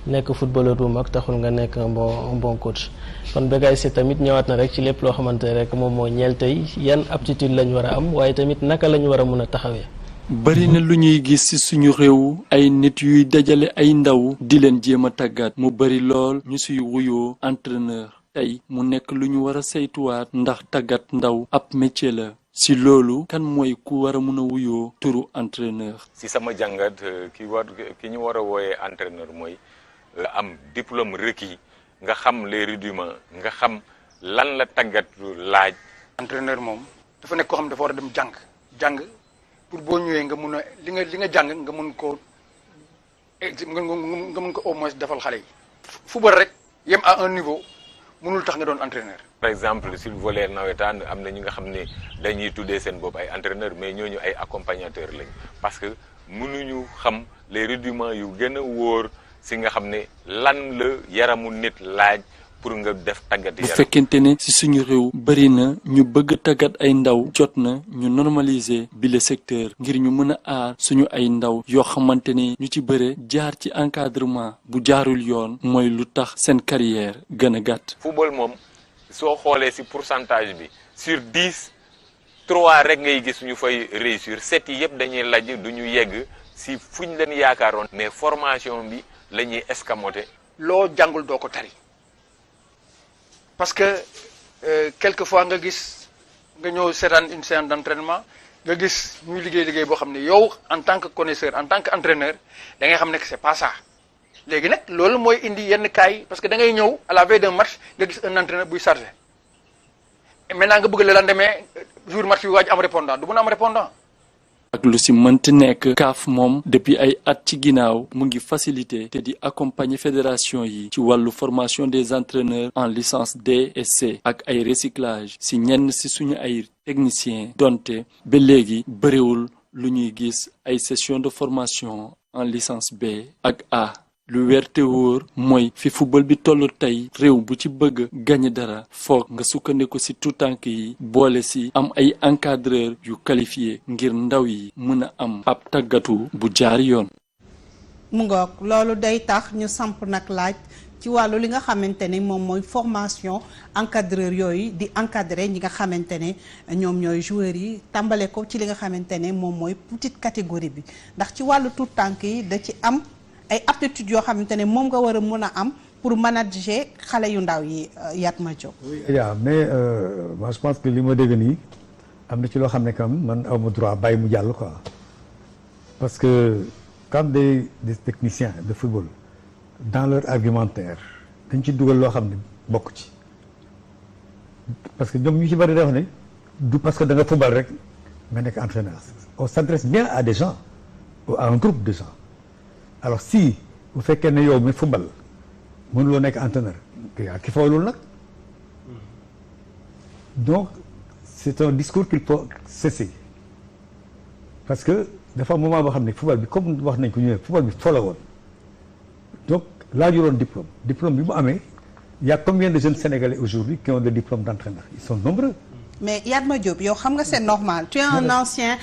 nekk footballeur bu mag taxul nga nekk un bon coach kon Bécaye Cissé tamit ñëwaat na rek ci lépp loo xamante ne rek moom moo ñeel tey yan aptitude lañ war a am waaye tamit naka la ñu war a mën a taxawee. bari na lu ñuy gis ci suñu réew ay nit yuy dajale ay ndaw di leen jéem a tàggat mu bari lool ñu ciy wuyoo entraîneur tey mu nekk lu ñu war a saytuwaat ndax tàggat ndaw ab métier la ci loolu kan mooy ku war a mën a wuyoo turu entraîneur. ci sama jàngat ki ñu war a wooyee entraîneur mooy la am diplôme requis nga xam les rudiments nga xam lan la tàggat laaj. entraîneur moom dafa nekk koo xam dafa war a dem jàng. pour boo ñëwee nga mun a li nga jàng nga mun ko au moins defal xale yi. football rek yem à un niveau mënul tax nga doon entraîneur. par exemple sur volet nawetaan am na ñi nga xam ne dañuy tuddee seen bopp ay entraîneur mais ñooñu ay accompagnateurs lañ parce que mënuñu xam les rudiments yu gën a wóor si nga xam ne lan la yaramu nit laaj. pour nga def tàggat yaram. bu fekkente ne ci suñu réew bari na ñu bëgg tàggat ay ndaw jot na ñu normaliser bi le secteur ngir ñu mën a aar suñu ay ndaw yoo xamante ne ñu ci bëre jaar ci encadrement bu jaarul yoon mooy lu tax seen carrière gën a gàtt. football moom soo xoolee ci pourcentage bi sur 10 3 rek ngay gis ñu fay réussir 7 yi yëpp dañuy lajj du ñu yegg ci fuñ leen yaakaaroon. mais formation bi la ñuy escamoter. loo jàngul doo ko tari. parce que quelquefois nga gis nga ñëw seetaan une séance d'entraînement nga gis ñuy liggéey boo xam ne yow en tant que connaisseur en tant que entraîneur da ngay xam ne que c'est pas ça léegi nag loolu mooy indi yenn cas yi parce que da ngay ñëw à la veille d'un match nga gis un entraîneur buy chargé maintenant nga bëgg le lendemain jour match bi waaj am répondant du mën a am répondant. ak lu ci mënti nekk CAF moom depuis ay at ci ginnaaw mu ngi faciliter te di accompagner fédération yi ci wàllu formation des entraîneurs en licence D et C ak ay recyclage ci ñenn ci suñu ay techniciens donte ba léegi bëriwul lu ñuy gis ay session de formation en licence B ak A. lu wér te wóor mooy fi football bi tollu tey réew bu ci bëgg gañe dara foog nga sukkandiku ci tuutànk yi boole ci am ay encadreur yu qualifié ngir ndaw yi mën a am ab tàggatu bu jaar yoon. mu ngoog loolu day tax ñu samp nag laaj ci wàllu li nga xamante ne moom mooy formation encadreur yooyu di encadrer ñi nga xamante ne ñoom ñooy joueurs yi tàmbale ko ci li nga xamante ne moom mooy petite catégorie bi ndax ci wàllu tuutànk yi da ci am. ay aptitudes yoo xamante ne moom nga war a mën a am pour manager xale yu ndaw yi Yatma Diop. oui mais moi je pense que li ma dégg nii am na ci loo xam ne quand même man awma droit bàyyi mu jàll quoi parce que quand des techniciens de football dans leur argumentaire dañ ci dugal loo xam ne bokk ci parce que ñoom ñu ci bari def ne du parce que da nga football rek nga nekk entraîneur on s'adresse bien à des gens à un groupe de gens. alors si bu fekkee ne yow mi football mënuloo nekk entraîneur ki fawlul nag donc c'est un discours qu'il faut cesser parce que dafa am moment boo xam ne football bi comme wax nañ ko ñu ne football bi fo la woon donc laajuloon diplôme bi mu amee il y a combien de jeunes Sénégalais aujourd'hui qui ont le diplôme d'entraîneur ils sont nombreux. mais Yatma Diop yow xam nga c'est normal tu es un ancien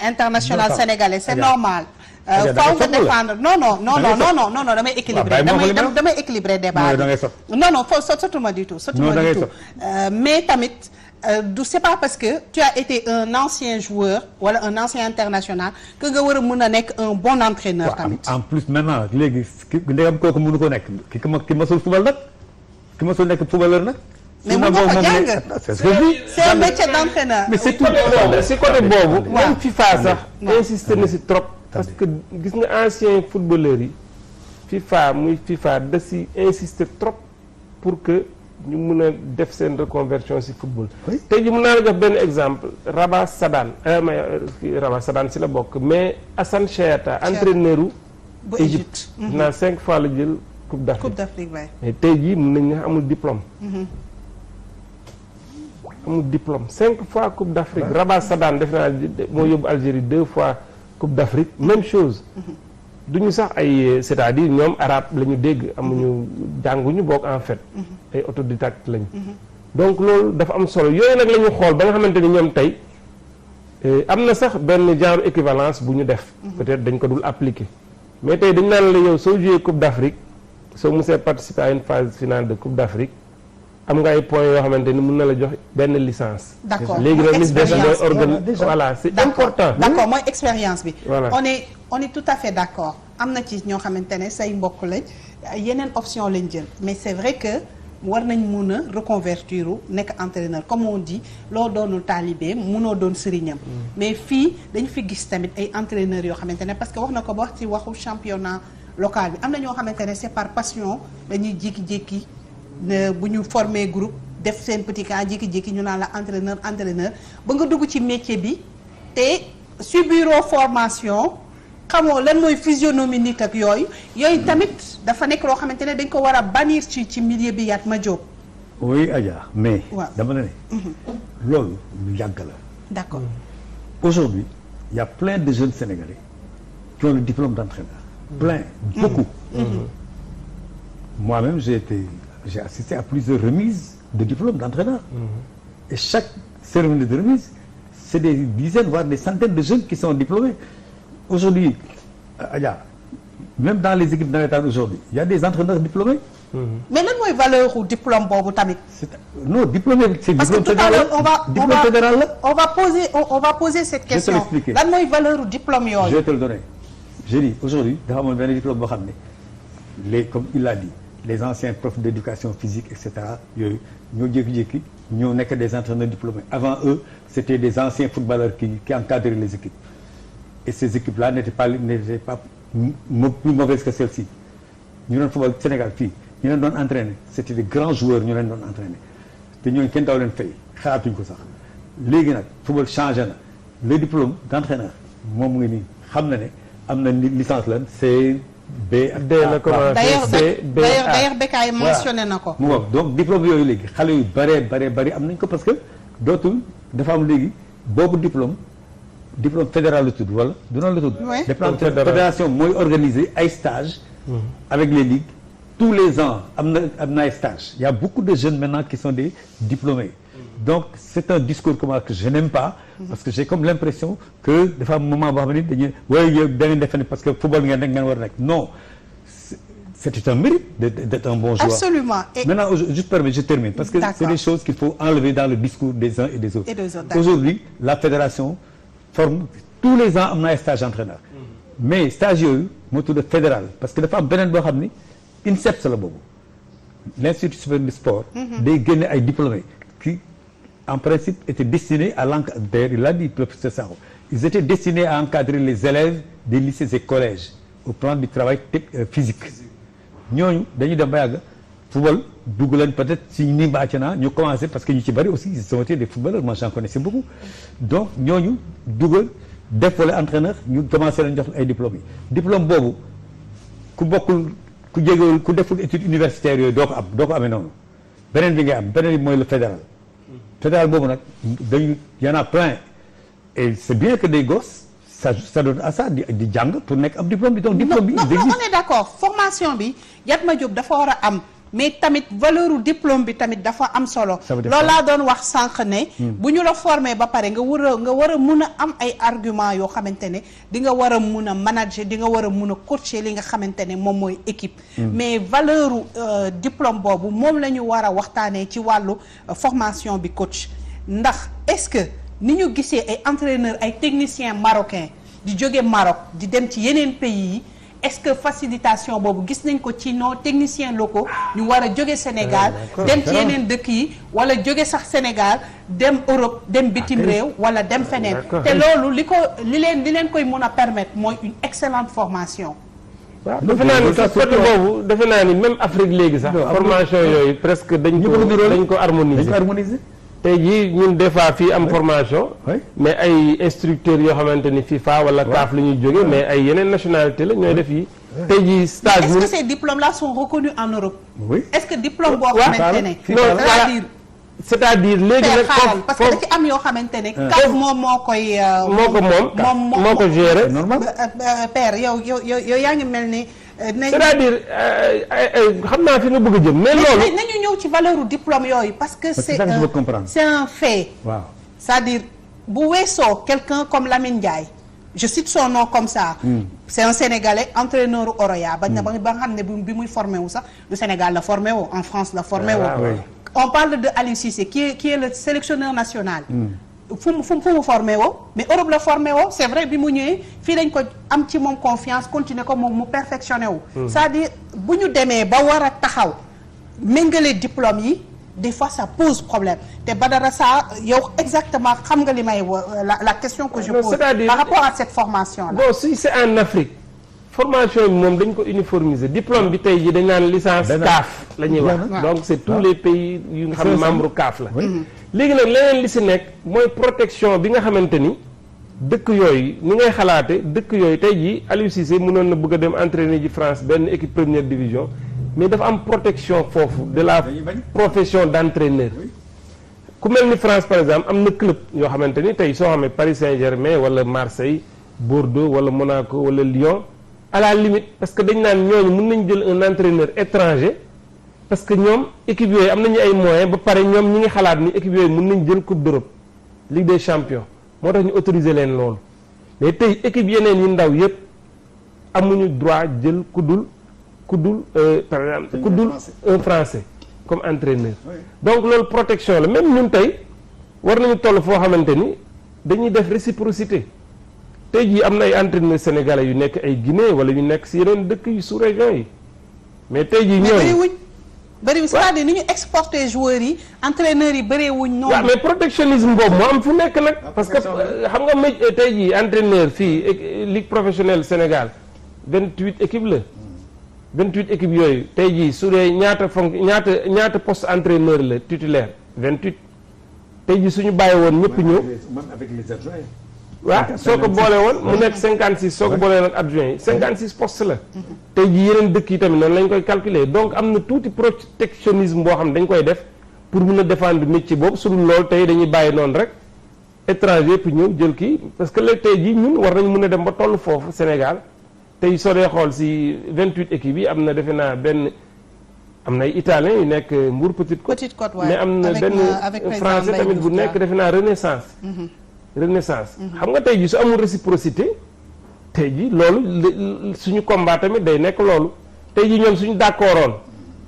international sénégalais c'est normal. faaw nga défendre non damay équilibrer débat bi non foofu sottuma du tout mais tamit c'est pas parce que tu as été un ancien joueur wala un ancien international que nga war a mën a nekk un bon entraîneur tamit. en plus maintenant léegi ndegam kooku mënu ko nekk ki masul football nag ki masul nekk footballeur nag. mais mën nga ko jàng c'est un métier d'entraîneur. mais c'est tout si côté boobu. même FIFA sax insisté na si trop. parce que gis nga ancien footballeurs yi FIFA da si insister trop pour que ñu mun a def seen reconversion si football. tey jii mun naa la jox benn exemple Rabat Sadane si la bokk mais Assane Cheyata entraîneur u Égypte. naa 5 fois la jël Coupe d'Afrique. mais tey jii mun nañ ne amul diplôme. amul diplôme 5 fois Coupe d'Afrique. Rabat Sadane def naa moo yóbbu Algérie 2 fois Coupe d'Afrique même chose. duñu sax ay c'est-à-dire ñoom arabe la ñu dégg amuñu jànguñu bokk en fait. ay autodidacte lañu. donc loolu dafa am solo yooyu nag la ñu xool ba nga xamante ni ñoom tey am na sax benn genre équivalence bu ñu def. peut-être dañ ko dul appliquer. mais tey dañ naan la yow soo joué Coupe d'Afrique soo musee participer à une phase finale de Coupe d'Afrique am nga ay points yoo xamante ni mën na la jox benn licence. d'accord léegi nag li des mooy voilà c'est important. d'accord mooy expérience bi. voilà on est tout à fait d'accord am na ci ñoo xamante ne say mbokk lañ yeneen option lañ jël mais c'est vrai que war nañ mun a reconvertir nekk entraîneur comme on dit loo doonul taalibe munoo doon sëriñam. mais fii dañu fi gis tamit ay entraîneurs yoo xamante ne parce que wax na ko ba wax ci waxu championnat local bi am na ñoo xamante ne c'est par passion dañuy jékki-jékki bu ñu former groupe def seen petit camp jékki-jékki ñu naan la entraîneur ba nga dugg ci métier bi te subiroo formation. xamoo lan mooy physionomie nit ak yooyu tamit dafa nekk loo xamante ne dañ ko war a bannir ci milieu bi Yatma Diop. oui Adja mais. waaw dama ne. loolu lu yàgg la. d'accord. aujourd'hui il y a plein de jeunes Sénégalais qui ont le diplôme d'entraîneur. plein beaucoup. Moi-même j'ai assisté à plusieurs remises de diplôme d'entraîneur. Et chaque cérémonie de remise c'est des dizaines voire des centaines de jeunes qui sont diplômés. Aujourd'hui, Adja, même dans les équipes navétanes aujourd'hui, il y a des entraîneurs diplômés. Mais lan mooy valeur u diplôme boobu tamit. Non, diplômé c'est parce diplôme que tout à l'heure fédéral. on va poser cette question. Je vais te l'expliquer. Lan mooy valeur u diplôme yooyu. Je vais te le donner. J'ai dit aujourd'hui dafa amoon benn diplôme boo xam ne comme il l'a dit les anciens profs d'éducation physique et cetera yooyu ñoo jékki-jékki ñoo nekk des entraîneurs diplômés. Avant eux, c'était des anciens footballeurs qui encadraient les équipes. Et ces équipes-là n'étaient pas plus mauvaises que celles-ci. ñu doon football Sénégal fii ñu leen doon entraîner c'était des grands joueurs ñu leen doon entraîner te ñooñu kenn daw leen fay xalaatuñ ko sax léegi nag football changé na le diplôme d'entraîneur moom ngi nii xam na ne am na licence lan C B ak D la commencé d'ailleurs Bekay mentionné na ko. donc diplôme yooyu léegi xale yu bari am nañ ko parce que dootul dafa am léegi boobu diplôme fédéral la tudd wala du noonu la tudd. diplôme fédération mooy organiser ay stages. avec les ligues tous les ans am na ay stages. Il y a beaucoup de jeunes maintenant qui sont des diplômés. donc c'est un discours que je n'aime pas. parce que j'ai comme l'impression que dafa am moment boo xam ne dañuy waaye da ngeen defe ne parce que football ngeen war a nekk non c'est un mérite d'être un bon joueur. Absolument. Maintenant je termine parce que c'est des choses qu'il faut enlever dans le discours des uns et des autres. Aujourd'hui la fédération forme tous les ans am na ay stage entraîneur mais stage yooyu moo tudd fédéral parce que dafa am beneen boo xam ni INSEP la boobu l'Institut supérieur du sport day génne ay diplômés qui en principe étaient destinés à l'encadrer. Il l'a dit le professeur Sakho, ils étaient destinés à encadrer les élèves des lycées et collèges au plan du travail physique ñooñu dañuy dem ba yàgg football dugg leen peut-être si ni mbàccana ñu commencé parce que ñu ci bari aussi ils ont été des footballeurs moi j'en connaissais beaucoup donc ñooñu dugal def wala entraîneur ñu commencé leen jox ay diplômes yi diplôme boobu ku bokkul ku jégewul ku deful étude universitaire yooyu doo ko amee noonu beneen bi ngay am beneen bi mooy le fédéral boobu nag dañu y en a plein et c'est bien que des gosses ça donne à ça di jàng pour nekk am diplôme bi donc diplôme bi. non on est d'accord formation bi Yatma Diop dafa war a am mais tamit valeur u diplôme bi tamit dafa am solo. loolu laa doon wax sànq ne. bu ñu la former ba pare nga war a mun a am ay arguments yoo xamante ne di nga war a mun a manager di nga war a mun a coacher li nga xamante ne moom mooy équipe. mais valeur u diplôme boobu moom la ñu war a waxtaanee ci wàllu formation bi coach. ndax est-ce que ni ñu gisee ay entraîneurs ay techniciens marocains di jóge Maroc di dem ci yeneen pays yi est-ce que facilitation boobu gis nañ ko ci nos techniciens locaux ñu war a jóge Sénégal dem ci yeneen dëkk yi wala jóge sax Sénégal dem Europe dem bitim réew wala dem feneen te loolu li leen koy mën a permettre mooy une excellente formation. waaw defe naa ni sax côté boobu defe naa ni même Afrique léegi sax formation yooyu presque dañ ko harmoniser tey jii ñun des fois fii am formation mais ay instructeurs yoo xamante ni FIFA wala CAF la ñuy jóge mais ay yeneen nationalité la ñooy def yi tey jii stage est-ce que ces diplômes là sont reconnus en Europe est-ce que diplôme boo xamante ne c'est-à-dire léegi nag parce que da ci am yoo xamante ne CAF moom moo ko gérer père yow yaa ngi mel ni c'est-à-dire xam naa fi nga bëgg a jëm mais loolu nañu ñëw ci valeur diplôme yooyu parce que c'est un fait c'est-à-dire bu weesoo quelqu'un comme Lamine Ndiaye je cite son nom comme ça c'est un Sénégalais entraîneur Oroya ba nga xam ne bi muy formé wu sax du Sénégal la formé wu en France la formé wu on parle de Aliou Cissé qui est le sélectionneur national fu mu formé woo mais Europe la formé woo c'est vrai bi mu ñëwee fii dañ ko am ci moom confiance continuer ko moom mu perfectionné wu c'est-à-dire bu ñu demee ba war a taxaw méngale diplôme yi des fois ça pose problème te Badara ça yow exactement xam nga li may la question que je pose par rapport à cette formation là. Bon si c'est en Afrique formation bi moom dañ ko uniformiser diplôme bi tey jii dañ naan licence CAF la ñuy wax donc c'est tous les pays yu nga xam ne membre CAF la léegi nag leneen li si nekk mooy protection bi nga xamante ni dëkk yooyu ni ngay xalaate dëkk yooyu tey jii Aliou Cissé mënoon na bëgg a dem entraîner ji France benn équipe première division mais dafa am protection foofu de la profession d'entraîneur ku mel ni France par exemple am na club yoo xamante ni tey soo xamee Paris Saint-Germain wala Marseille Bordeaux wala Monaco wala Lyon à la limite parce que dañ naan ñooñu mën nañ jël un entraîneur étranger parce que ñoom équipe yooyu am nañu ay moyens ba pare ñoom ñi ngi xalaat ni équipe yooyu mën nañ jël coupe d'Europe Ligue des champions moo tax ñu autoriser leen loolu mais tey équipe yeneen yi ndaw yépp amuñu droit jël kuddul par exemple kuddul un français comme entraîneur donc loolu protection la même ñun tey war nañu toll foo xamante ni dañuy def réciprocité tey jii am na ay entraîneurs sénégalais yu nekk ay Guinée wala yu nekk si yeneen dëkk yu sous région yi mais tey jii ñooñu bëriwuñ c'est-à-dire ni ñu exporter joueurs yi entraîneurs yi bëriwuñ noonu. waaw mais protectionnisme boobu moo am fu nekk nag parce que xam nga maj tey jii entraîneur fii ligue professionnelle Sénégal 28 équipes la 28 équipes yooyu tey jii su dee ñaata poste entraîneur la titulaire 28 tey jii suñu bàyyi woon ñëpp ñëw. même avec les adjoints. waaw soo ko boole woon mu nekk 56 soo ko boolee nag adjoint yi 56 postes la tey jii yeneen dëkk yi tamit noonu lañ koy calculer donc am na tuuti protectionnisme boo xam ne dañ koy def pour mun a défendre métier boobu su dul loolu tey dañuy bàyyi noonu rek étranger yëpp ñëw jël kii parce que léegi tey jii ñun war nañ mun a dem ba toll foofu Sénégal tey soo dee xool si 28 équipes yi am na defe naa am na ay italiens yu nekk Mbour Petite Côte mais am na benn français tamit bu nekk defe naa Renaissance xam nga tey ji su amul réciprocité tey ji loolu suñu combat tamit day nekk loolu tey ji ñoom suñu d'accordoon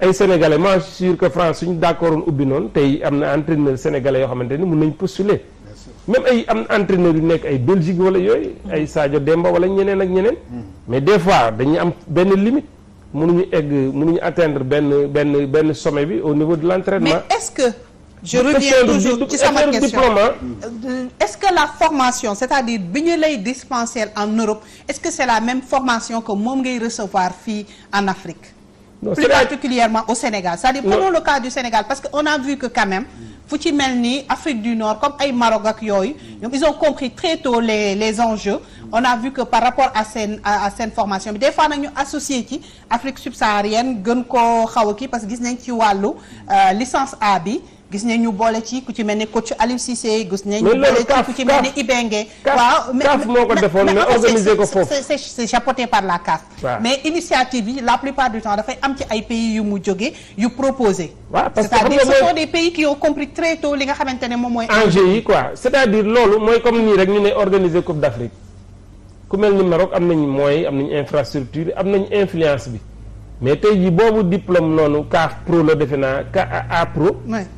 ay sénégalais moi je suis sûr que France suñu d'accordoon ubbi noonu tey am na entraîneur sénégalais yoo xamante ni mun nañ postuler même ay am entraîneur yu nekk ay Belgique wala yooyu ay Sadio Demba wala ñeneen ak ñeneen mais des fois dañuy am benn limite mënuñu atteindre benn sommet bi au niveau de l'entraînement. Mais est-ce que je reviens toujours ci sama question est-ce que la formation c'est-à-dire bi ñu lay dispenser en Europe est-ce que c'est la même formation que moom ngay recevoir fii en Afrique plus particulièrement au Sénégal c'est-à-dire prenons le cas du Sénégal parce que on a vu que quand même fu ci mel ni Afrique du Nord comme ay Maroc ak yooyu ñoom ils ont compris très tôt les enjeux on a vu que par rapport à seen formation bi des fois nag ñu associé ci Afrique subsaharienne gën koo xaw a kii parce que gis nañ ci wàllu licence A bi gis nañ ñu boole ci ku ci mel ni coach Aliou Cissé gis nañ ñu boole ci ku ci mel ni Ibenge waaw CAF moo ko defoon mais organisé ko foofu c'est chapeauté par la CAF mais initiative yi la plupart du temps dafay am ci ay pays yu mu jóge yu proposé c'est-à-dire ce sont des pays qui ont compris très tôt li nga xamante ne moom mooy enjeu yi quoi c'est-à-dire loolu mooy comme nii rek ñu ne organiser Coupe d'Afrique ku mel ni Maroc am nañu moyens am nañu infrastructure am nañu influence bi mais tey jii boobu diplôme noonu CAF pro la defe naa A pro.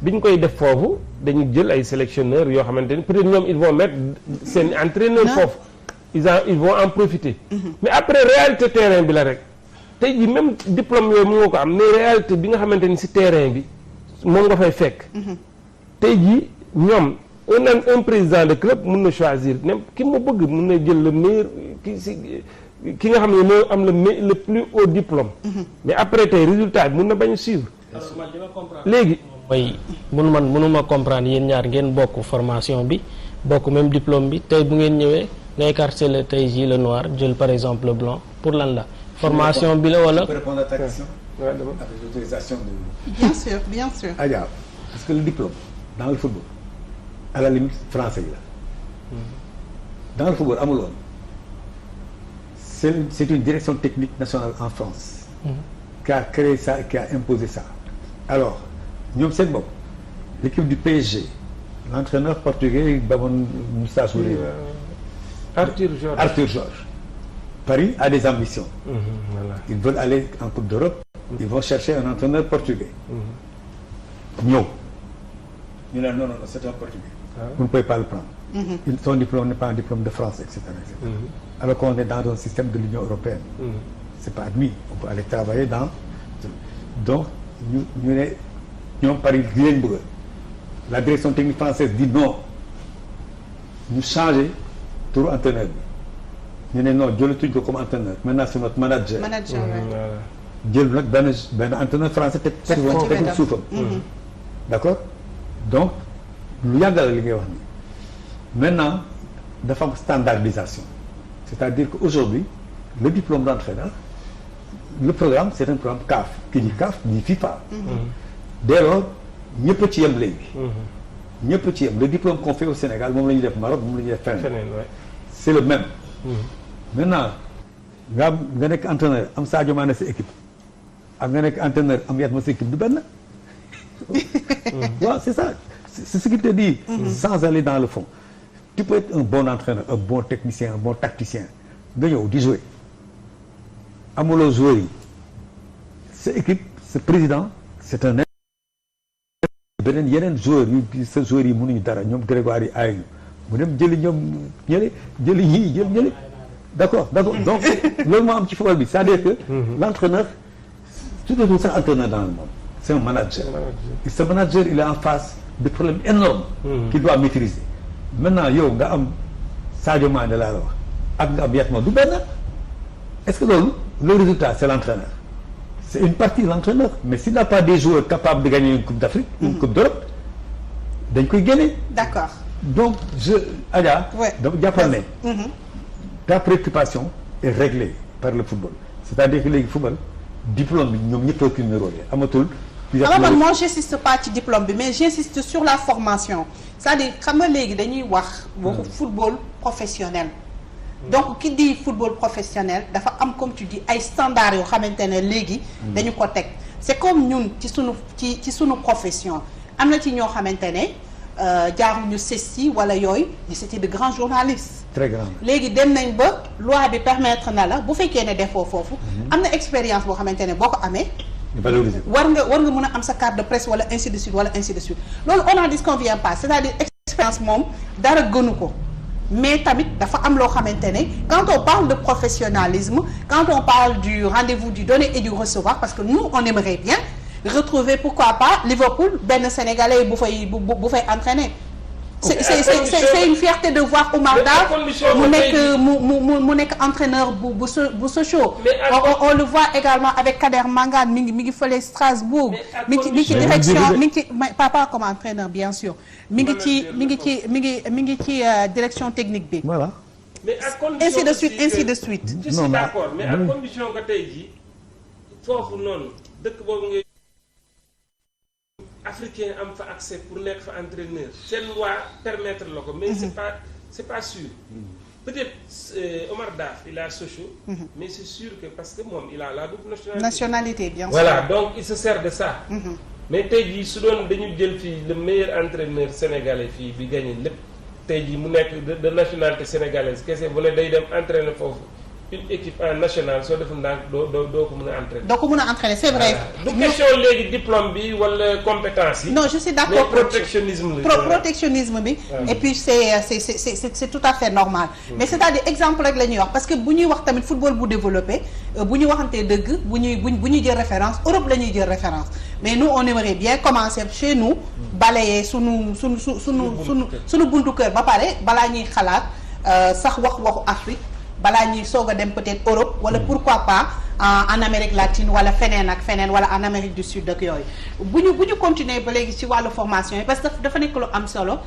bi ñu koy def foofu dañu jël ay sélectionneurs yoo xamante ni peut-être ñoom ils vont mettre seen entraîneur foofu. ils vont en profiter. mais après réalité terrain bi la rek. tey jii même diplôme yooyu mu nga ko am mais réalité bi nga xamante ni ci terrain bi moom nga fay fekk. tey jii ñoom un président de club mun na choisir même ki mu bëgg mun na jël le meilleur ki nga xam ne moo am le plus haut diplôme. mais après tey résultat bi mun na bañ a suivre. léegi. mooy mënuma comprendre yéen ñaar ngeen bokk formation bi bokk même diplôme bi tey bu ngeen ñëwee nga écarter le tey jii le noir jël par exemple le blanc pour lan la. formation bi la wala. Je peux répondre à ta question avec l'autorisation de. Bien sûr, bien sûr. Adja, parce que le diplôme dans le football à la limite français yi la. Dans le football amul woon c'est une direction technique nationale en France. Qui a créé ça qui a imposé ça. Alors ñoom seen bopp l'équipe du PSG l'entraîneur portugais Babon Moussa Souley. Arthur Georges. Paris a des ambitions. Voilà. Ils veulent aller en Coupe d'Europe. Ils vont chercher un entraîneur portugais. ñëw ñu ne non c'est un portugais. Vous ne pouvez pas le prendre. Son diplôme n'est pas un diplôme de France, etc. Alors qu'on est dans un système de l'Union européenne. C'est pas admis. On peut aller travailler dans. Donc ñu ne ñoom Paris li leen bëgg la direction technique française dit non ñu changer turu entraîneur bi. ñu ne non jëlatuñ ko comme entraîneur maintenant c'est notre manager. jël nag benn entraîneur français teg suufam. d'accord donc lu yàggal li ngay wax nii maintenant dafa am standardisation c'est-à-dire que aujourd'hui le diplôme d'entraîneur le programme c'est un programme CAF qui dit CAF dit FIFA. dès lors ñëpp ci yem léegi. ñëpp ci yem le diplôme qu'on fait au Sénégal moom la ñuy def Maroc moom la ñuy def feneen. c'est le même. maintenant nga nekk entraîneur am Sadio Mané sa équipe ak nga nekk entraîneur am Yatma sa équipe du benn. waaw c'est ça c'est ce qu'il te dit. Sans aller dans le fond. Tu peux être un bon entraîneur un bon technicien un bon tacticien nga ñëw di jouer amuloo joueurs yi sa équipe sa président c'est un beneen yeneen joueurs yu sa joueurs yi mënuñu dara ñoom Grégoire yi aayuñu mu dem jëli ñoom ñële jëli ñii jël ñële d'accord donc loolu moo am ci football bi c'est-à-dire que l'entraîneur surtout sax entraîneur dans le monde c'est un manager et ce manager il est en face de problèmes énormes qu'il doit maîtriser maintenant yow nga am Sadio Mané laa la wax ak nga am Yatma du benn est-ce que loolu le résultat c'est l'entraîneur c'est une partie de l'entraîneur mais s'il n'a pas des joueurs capables de gagner une coupe d'Afrique une coupe d'Europe dañ koy génne. D'accord. Donc Adja dama jàppal ne ta préoccupation est réglée par le football c'est-à-dire que léegi football diplôme bi ñoom ñëpp a nuróole amatul. alors man moi j'insiste pas ci diplôme bi mais j'insiste sur la formation c'est-à-dire xam nga léegi dañuy wax waxu football professionnel. donc ki di football professionnel dafa am comme tu dis ay standards yoo xamante ne léegi dañu ko teg c'est comme ñun ci sunu profession am na ci ñoo xamante ne jaaruñu CESTI wala yooyu mais c'était de grands journalistes. très grand léegi dem nañ ba loi bi permettre na la bu fekkee ne defoo foofu am na expérience boo xamante ne boo ko amee war nga mën a am sa carte de presse wala ainsi de suite wala ainsi de suite loolu on n'en disconvient pas c'est-à-dire expérience moom dara gënu ko mais tamit dafa am loo xamante ne quand on parle de professionnalisme quand on parle du rendez-vous du donner et du recevoir parce que nous on aimerait bien retrouver pourquoi pas Liverpool benn Sénégalais bu fay entraîner c'est une fierté de voir Oumar Daf mu nekk entraîneur bu Sochaux on le voit également avec Kader Mangane mi ngi fële Strasbourg mi ngi ci direction mi ngi ci pas comme entraîneur bien sûr mi ngi ci direction technique bi voilà mais à condition ainsi de suite je suis d'accord mais à condition que tey jii foofu noonu dëkk boobu ngay africain am fa accès pour nekk fa entraîneur seen loi permettre la ko mais c'est pas sûr peut-être Omar Daf il a Sochaux mais c'est sûr que parce que moom il a la double nationalité bien sûr voilà donc il se sert de ça mais tey jii su doon dañu jël fii le meilleur entraîneur sénégalais fii bi gagné lépp tey jii mu nekk de nationalité sénégalaise kese bu ne day dem entraîner foofu une équipe nationale soo deful ndànk doo ko mën a entraîner. doo ko mën a entraîner c'est vrai. du question léegi diplôme bi wala compétence yi. non je suis d'accord. mais protectionnisme la. protectionnisme bi. et puis c'est tout à fait normal. mais c'est-à-dire exemple rek la ñuy wax parce que bu ñuy wax tamit football bu développé bu ñu waxantee dëgg bu ñuy jël référence Europe la ñuy jël référence mais nous on aimerait bien commencer chez nous. balayer sunu buntu kër ba pare balaa ñuy xalaat sax waxu Afrique. balaa ñuy soog a dem peut-être Europe wala pourquoi pas en Amérique latine wala feneen ak feneen wala en Amérique du Sud ak yooyu bu ñu continuer ba léegi ci wàllu formation yi parce que dafa nekk lu am solo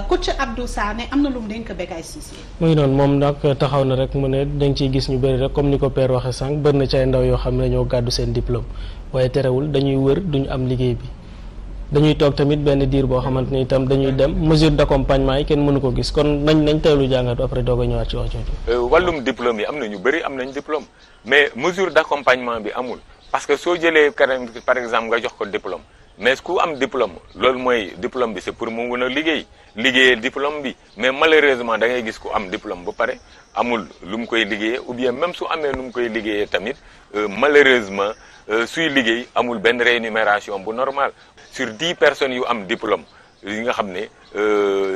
coach Abdou Sané am na lu mu dénk Bécaye Cissé. muy noonu moom nag taxaw na rek mu ne dañ ciy gis ñu bëri rek comme ni ko père waxee sànq bëri na ci ay ndaw yoo xam ne dañoo gàddu seen diplôme waaye terewul dañuy wër duñu am liggéey bi. dañuy toog tamit benn diir boo xamante ni itam dañuy dem mesure d'accompagnement yi kenn mënu ko gis kon nañ teelu jàngat après doog a ñëwaat ci wax jooju. wàllum diplôme yi am na ñu bëri am nañ diplôme mais mesure d'accompagnement bi amul parce que soo jëlee par exemple nga jox ko diplôme mais ku am diplôme loolu mooy diplôme bi c'est pour mu mën a liggéeyee diplôme bi mais malheureusement da ngay gis ku am diplôme ba pare amul lu mu koy liggéeyee ou bien même su amee lu mu koy liggéeyee tamit malheureusement suy liggéey amul benn rémunération bu normal sur 10 personnes yu am diplôme yi nga xam ne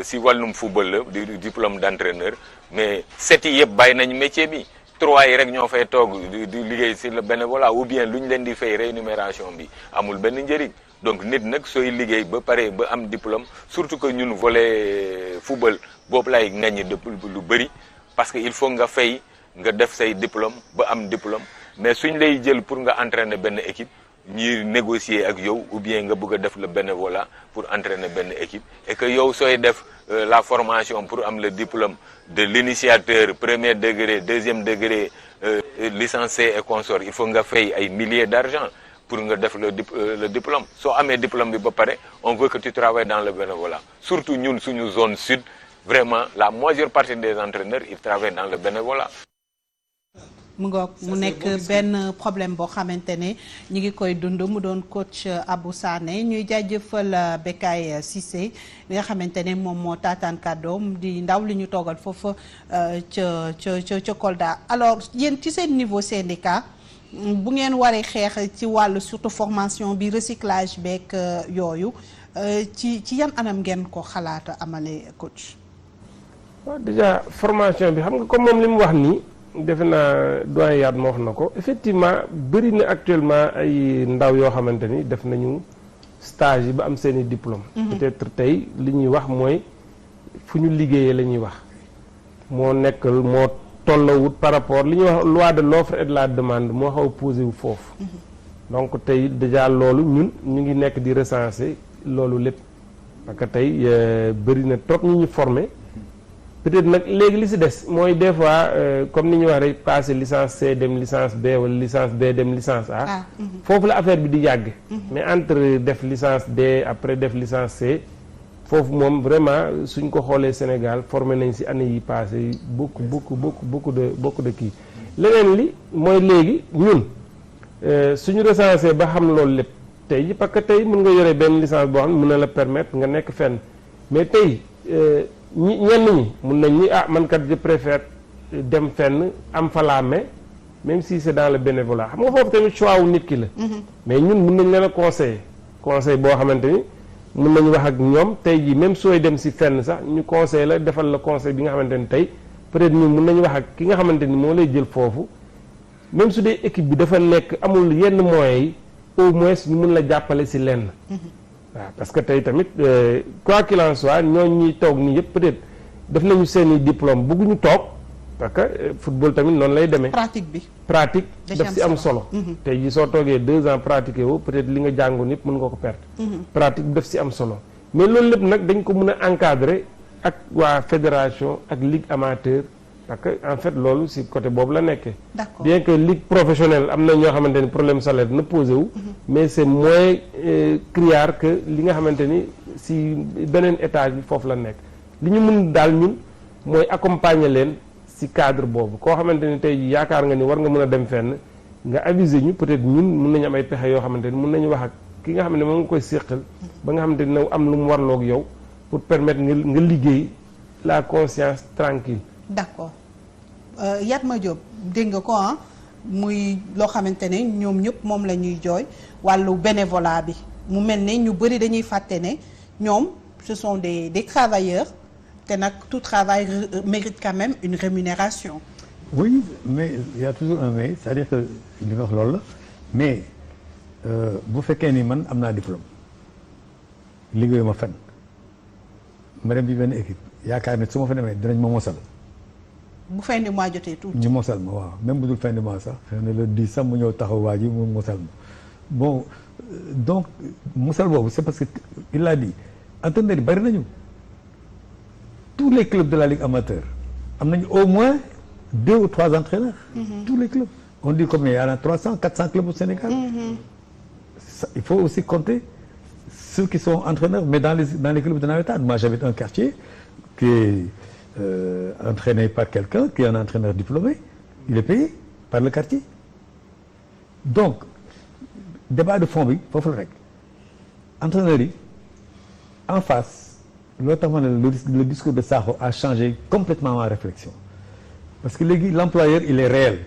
si wàllum football la di diplôme d'entraîneur mais 7 yi yëpp bàyyi nañ métier bi 3 yi rek ñoo fay toog di liggéey si le bénévolat ou bien lu ñu leen di fay rémunération bi amul benn njëriñ donc nit nag sooy liggéey ba pare ba am diplôme surtout que ñun volet football boobu lay ngaññi lu bëri parce que il faut nga fay nga def say diplôme ba am diplôme mais suñ lay jël pour nga entraîner benn équipe ñuy négocier ak yow ou bien nga bëgg a def le bénévolat pour entraîner benn équipe et que yow sooy def la formation pour am le diplôme de l'initiateur premier degré deuxième degré licencié et consort il faut nga fay ay milliers d'argent pour nga def le diplôme soo amee diplôme bi ba pare on veut que tu travailles dans le bénévolat surtout ñun suñu zone sud vraiment la majeure partie des entraîneurs ils travaillent dans le bénévolat. mu nekk benn problème boo xamante ne ñu ngi koy dund mu doon coach Abou Sané ñuy jaajëfal Bécaye Cissé li nga xamante ne moom moo taataan kàddoom di ndaw li ñu toogal foofu ca Kolda alors yéen ci seen niveau syndicat bu ngeen waree xeex ci wàllu surtout formation bi recyclage beeg yooyu ci yan anam ngeen ko xalaata amale coach. waaw déjà formation bi xam nga comme moom li mu wax nii. defe naa doyen yaat moo wax na ko effectivement bëri na actuellement ay ndaw yoo xamante ni def nañu stage yi ba am seeni diplôme peut-être tey li ñuy wax mooy fu ñu liggéeyee la ñuy wax moo nekk moo tollawut par rapport li ñuy wax loi de l'offre et de la demande moo xaw a posé wu foofu donc tey déjà loolu ñun ñu ngi nekk di recenser loolu lépp parce que tey bëri na trop ñu formé peut-être nag léegi li ci des mooy des fois comme ni ñu wax rek passer licence C dem licence B wala licence B dem licence A foofu la affaire bi di yàgg mais entre def licence D après def licence C foofu moom vraiment suñ ko xoolee Sénégal formé nañ ci année yi passé beaucoup de kii leneen li mooy léegi ñun suñu recensé ba xam loolu lépp tey ji parce que tey mën nga yore benn licence boo xam ne mën na la permettre nga nekk fenn mais tey ñenn ñi mun nañ ni man kat je préfère dem fenn am fa la main même si c'est dans le bénévolat xam nga foofu tamit choix wu nit ki la mais ñun mun nañ leen a conseil boo xamante ni mun nañu wax ak ñoom tey jii même sooy dem si fenn sax ñu conseil la defal la conseil bi nga xamante ni tey peut-être ñun mun nañu wax ak ki nga xamante ni moo lay jël foofu même su dee équipe bi dafa nekk amul yenn moyens yi au moins ñu mun la jàppale si lenn waaw parce que tey tamit quoi qu'il en soit ñooñu ñuy toog nii yëpp peut-être def nañu seeni diplôme bëgguñu toog parce que football tamit noonu lay demee. pratique daf si am solo. tey jii soo toogee 2 ans pratiqué woo peut-être li nga jàngoon yëpp mën nga ko perdre. pratique daf si am solo mais loolu lépp nag dañ ko mën a encadrer ak waa fédération ak ligue amateur parce que en fait loolu si côté boobu la nekkee. bien que ligue professionnelle am na ñoo xamante ni problème salaire na posé wu. mais c'est moins criard que li nga xamante ni si beneen étage bi foofu la nekk li ñu mën daal ñun mooy accompagner leen si cadre boobu koo xamante ni tey yaakaar nga ni war nga mën a dem fenn nga aviser ñu peut-être ñun mën nañu am ay pexe yoo xamante ni mën nañu wax ak ki nga xam ne moom nga koy séqal ba nga xamante ni na am lu mu warloog yow pour permettre nga liggéey la conscience tranquille. D'accord Yatma Diop dégg nga ko muy loo xamante ne ñoom ñëpp moom la ñuy jooy wàllu bénévolat bi mu mel ne ñu bëri dañuy fàtte ne ñoom ce sont des travailleurs te nag tout travail mérite quand même une rémunération. Oui, mais il y a toujours un mais, c'est-à-dire que li nga wax loolu la mais bu fekkee ni man am naa diplôme liggéeyu ma fenn ma dem bi benn équipe yaakaar ne su ma fa demee dinañ ma mosal. bu fin du mois jotee tuuti. ñu mosal ma waaw même bu dul fin du mois sax xëy na le 10 sax mu ñëw taxaw waa ji mu mosal ma bon donc mosal boobu c'est parce que il a dit entraîneurs yi bari nañu tous les clubs de la ligue amateur am nañu au moins 2 ou 3 entraîneurs. Tous les clubs on dit combien il y en a 300 400 clubs au Sénégal. Ça, il faut aussi compter ceux qui sont entraîneurs mais dans les clubs de navétane. Moi j'habite un quartier qui est entraîné par quelqu'un qui est un entraîneur diplômé, il est payé par le quartier. Donc débat de fond bi foofu la rek entraîneurs yi en face loolu tax ma ne le discours de Sakho a changé complètement ma réflexion parce que léegi l'employeur il est réel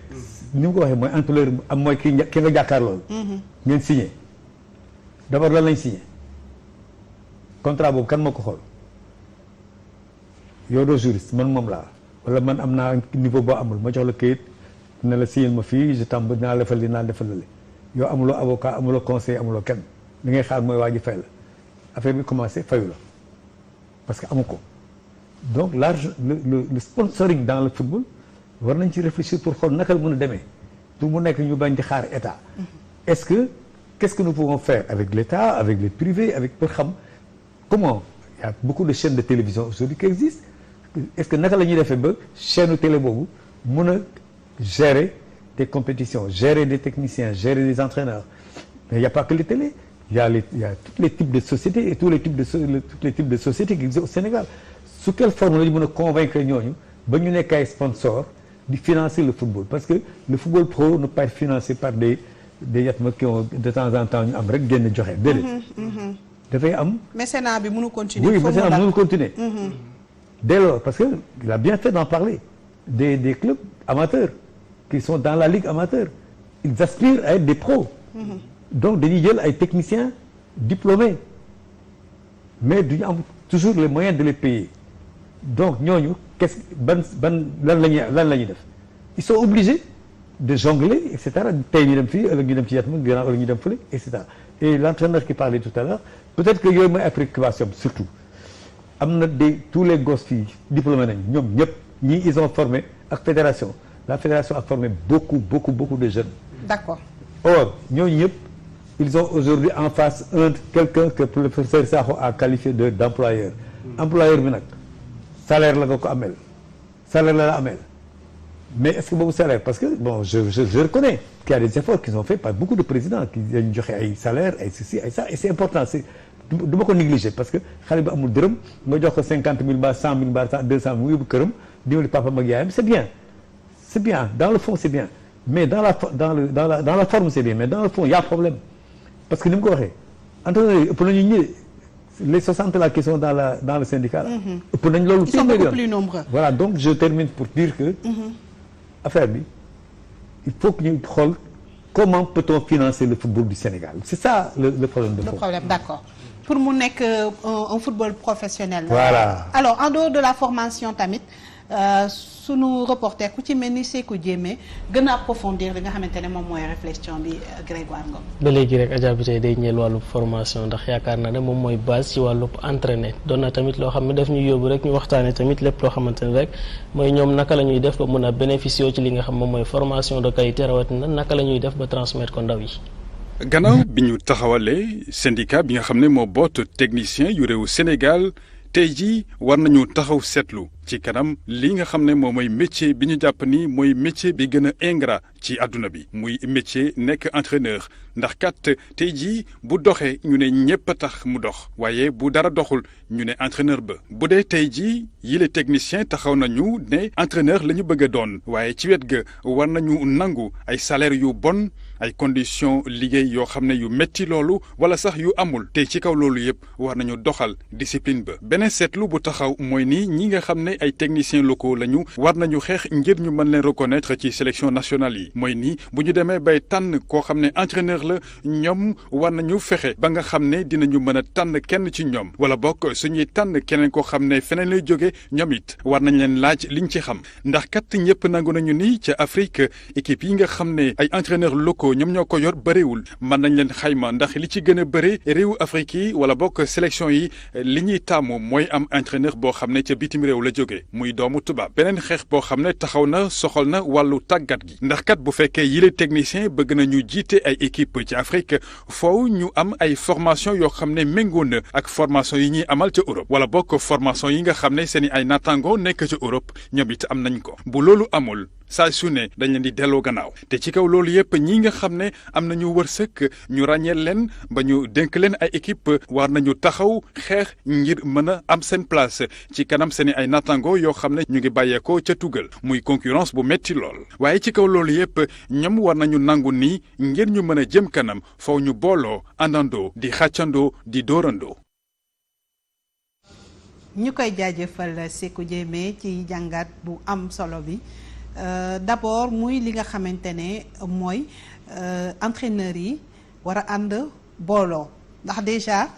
ni mu ko waxee mooy employeur am mooy ki nga jàkkaar loolu ngeen signé d'abord lan lañ signé contrat boobu kan moo ko xool yow doo juriste man moom laa wala man am naa niveau boo amul ma jox la këyit ne la signé ma fii je t'embauche dinaa defal li naa defal la yow amuloo avocat amuloo conseiller amuloo kenn li ngay xaar mooy waa ji fay la affaire bi commencé fayu la parce que amu ko donc le sponsoring dans le football war nañ ci réfléchir pour xool naka la mën a demee pour mu nekk ñu bañ di xaar état est-ce que qu'est-ce que nous pouvons faire avec l'État avec les privés avec pour xam comment il y a beaucoup de chaînes de télévision aujourd'hui qui existent est-ce que naka la ñuy defee ba chaîne télé boobu mën a gérer des compétitions gérer des techniciens gérer des entraîneurs mais il n'y a pas que les télés il y a tous les types de sociétés et tous les types de sociétés qui existent au Sénégal sous quelle forme la ñu mën a convaincre ñooñu ba ñu nekk ay sponsors di financer le football parce que le football pro ne peut être financé par des Yatma qui ont de temps en temps ñu am rek génn joxe déedéet dafay am mécénat bi mënu continuer oui mécénat bi mënu continuer dès lors parce que il a bien fait d'en parler des clubs amateurs qui sont dans la ligue amateur ils aspirent à être des pros donc dañuy jël ay techniciens diplômés mais duñu am toujours les moyens de les payer donc ñooñu qu'est-ce lan la ñuy def ils sont obligés de jongler et cetera tey ñu dem fii ëllëg ñu dem ci Yatma gannaaw ëllëg ñu dem fële et cetera et l'entraîneur qui parlait tout à l'heure peut-être que yooyu mooy préoccupation surtout am na tous les gosses fii diplômés nañu ñoom ñëpp ñii ils ont formé ak fédération la fédération a formé beaucoup de jeunes. D'accord. Or ñooñu ñëpp ils ont aujourd'hui en face quelqu'un que le professeur Sakho a qualifié d'employeur. Employeur bi nag salaire la nga ko amel salaire la amel mais est-ce que boobu salaire parce que bon je reconnais qu'il y a des efforts qui sont faits par beaucoup de présidents qui dañu joxe ay salaire ay ceci ay ça et c'est important c'est du ma ko négliger parce que xale bi amul dërëm nga jox ko 50 000 ba 100 000 ba 200 000 mu yóbbu këram dimbali papa mag yaayam c'est bien dans le fond c'est bien mais dans la forme c'est bien mais dans le fond il y a problème parce que ni mu ko waxee entraîneurs yi ëpp nañu ñi les 60 là qui sont dans le syndicat là ëpp nañ loolu ils sont beaucoup plus nombreux voilà donc je termine pour dire que affaire bi il faut que ñu xool comment peut-on financer le football du Sénégal c'est ça le problème de fond. Le problème d'accord pour mu nekk un football professionnel. Voilà. Alors en dehors de la formation tamit sunu reporter ku ci mel ni Sékou Diémé gën a approfondir li nga xamante ne moom mooy réflexion bi Grégoire Ngom. ba léegi rek Adja bi tey day ñeel wàllu formation ndax yaakaar naa ne moom mooy base ci wàllu entraîner doon na tamit loo xam ne daf ñuy yóbbu rek ñu waxtaanee tamit lépp loo xamante ne rek mooy ñoom naka la ñuy def ba mën a bénéficier ci li nga xam moom mooy formation de qualité rawatina naka la ñuy def ba transmettre ko ndaw yi. gannaaw bi ñu taxawalee syndicat bi nga xam ne moo boot technicien yu réewu Sénégal tey jii war nañu taxaw seetlu ci kanam li nga xam ne moom mooy métier bi ñu jàpp ni mooy métier bi gën a ingrat ci àdduna bi muy métier nekk entraîneur ndax kat tey jii bu doxee ñu ne ñépp a tax mu dox waaye bu dara doxul ñu ne entraîneur ba bu dee tey jii yile technicien taxaw nañu ne entraîneur la ñu bëgg a doon waaye ci wet ga war nañu nangu ay salaire yu bon ay conditions liggéey yoo xam ne yu metti loolu wala sax yu amul te ci kaw loolu yëpp war nañu doxal discipline ba. beneen seetlu bu taxaw mooy ni ñi nga xam ne ay techniciens locaux lañu war nañu xeex ngir ñu mën leen reconnaître ci sélection nationale yi mooy ni bu ñu demee bay tànn koo xam ne entraîneur la ñoom war nañu fexe ba nga xam ne dinañu mën a tànn kenn ci ñoom wala bokk suñuy tànn keneen koo xam ne feneen lay jóge ñoom it war nañ leen laaj liñ ci xam ndax kat ñëpp nangu nañu ni ca Afrique équipe yi nga xam ne ay entraîneurs locaux ñoom ñoo ko yor bëriwul mën nañ leen xayma ndax li ci gën a bëri réewu Afrique yi wala bokk sélection yi li ñuy taamu mooy am entraîneur boo xam ne ca bitim réew la jóge muy doomu tubaab. beneen xeex boo xam ne taxaw na soxal na wàllu tàggat gi ndax kat bu fekkee yile technicien bëgg nañu jiite ay équipe ci Afrique foofu ñu am ay formation yoo xam ne méngoo na ak formation yi ñuy amal ca Europe wala bokk formation yi nga xam ne seen i ay naataango nekk ca Europe ñoom it am nañ ko bu loolu amul saa su ne dañ leen di delloo gannaaw te ci kaw loolu yëpp ñi nga xam ne am nañu wërsëg ñu ràññeel leen ba ñu dénk leen ay équipe war nañu taxaw xeex ngir mën a am seen place ci kanam seen i ay naataango yoo xam ne ñu ngi bàyyeekoo ca tugal muy concurrence bu metti lool waaye ci kaw loolu yëpp ñoom war nañu nangu ni ngir ñu mën a jëm kanam foo ñu booloo àndandoo di xàccandoo di dóorandoo. ñu koy jaajëfal Sékou Diémé ci jàngat bu am solo bi. D'abord muy li nga xamante ne mooy entraîneurs yi war a ànd booloo ndax déjà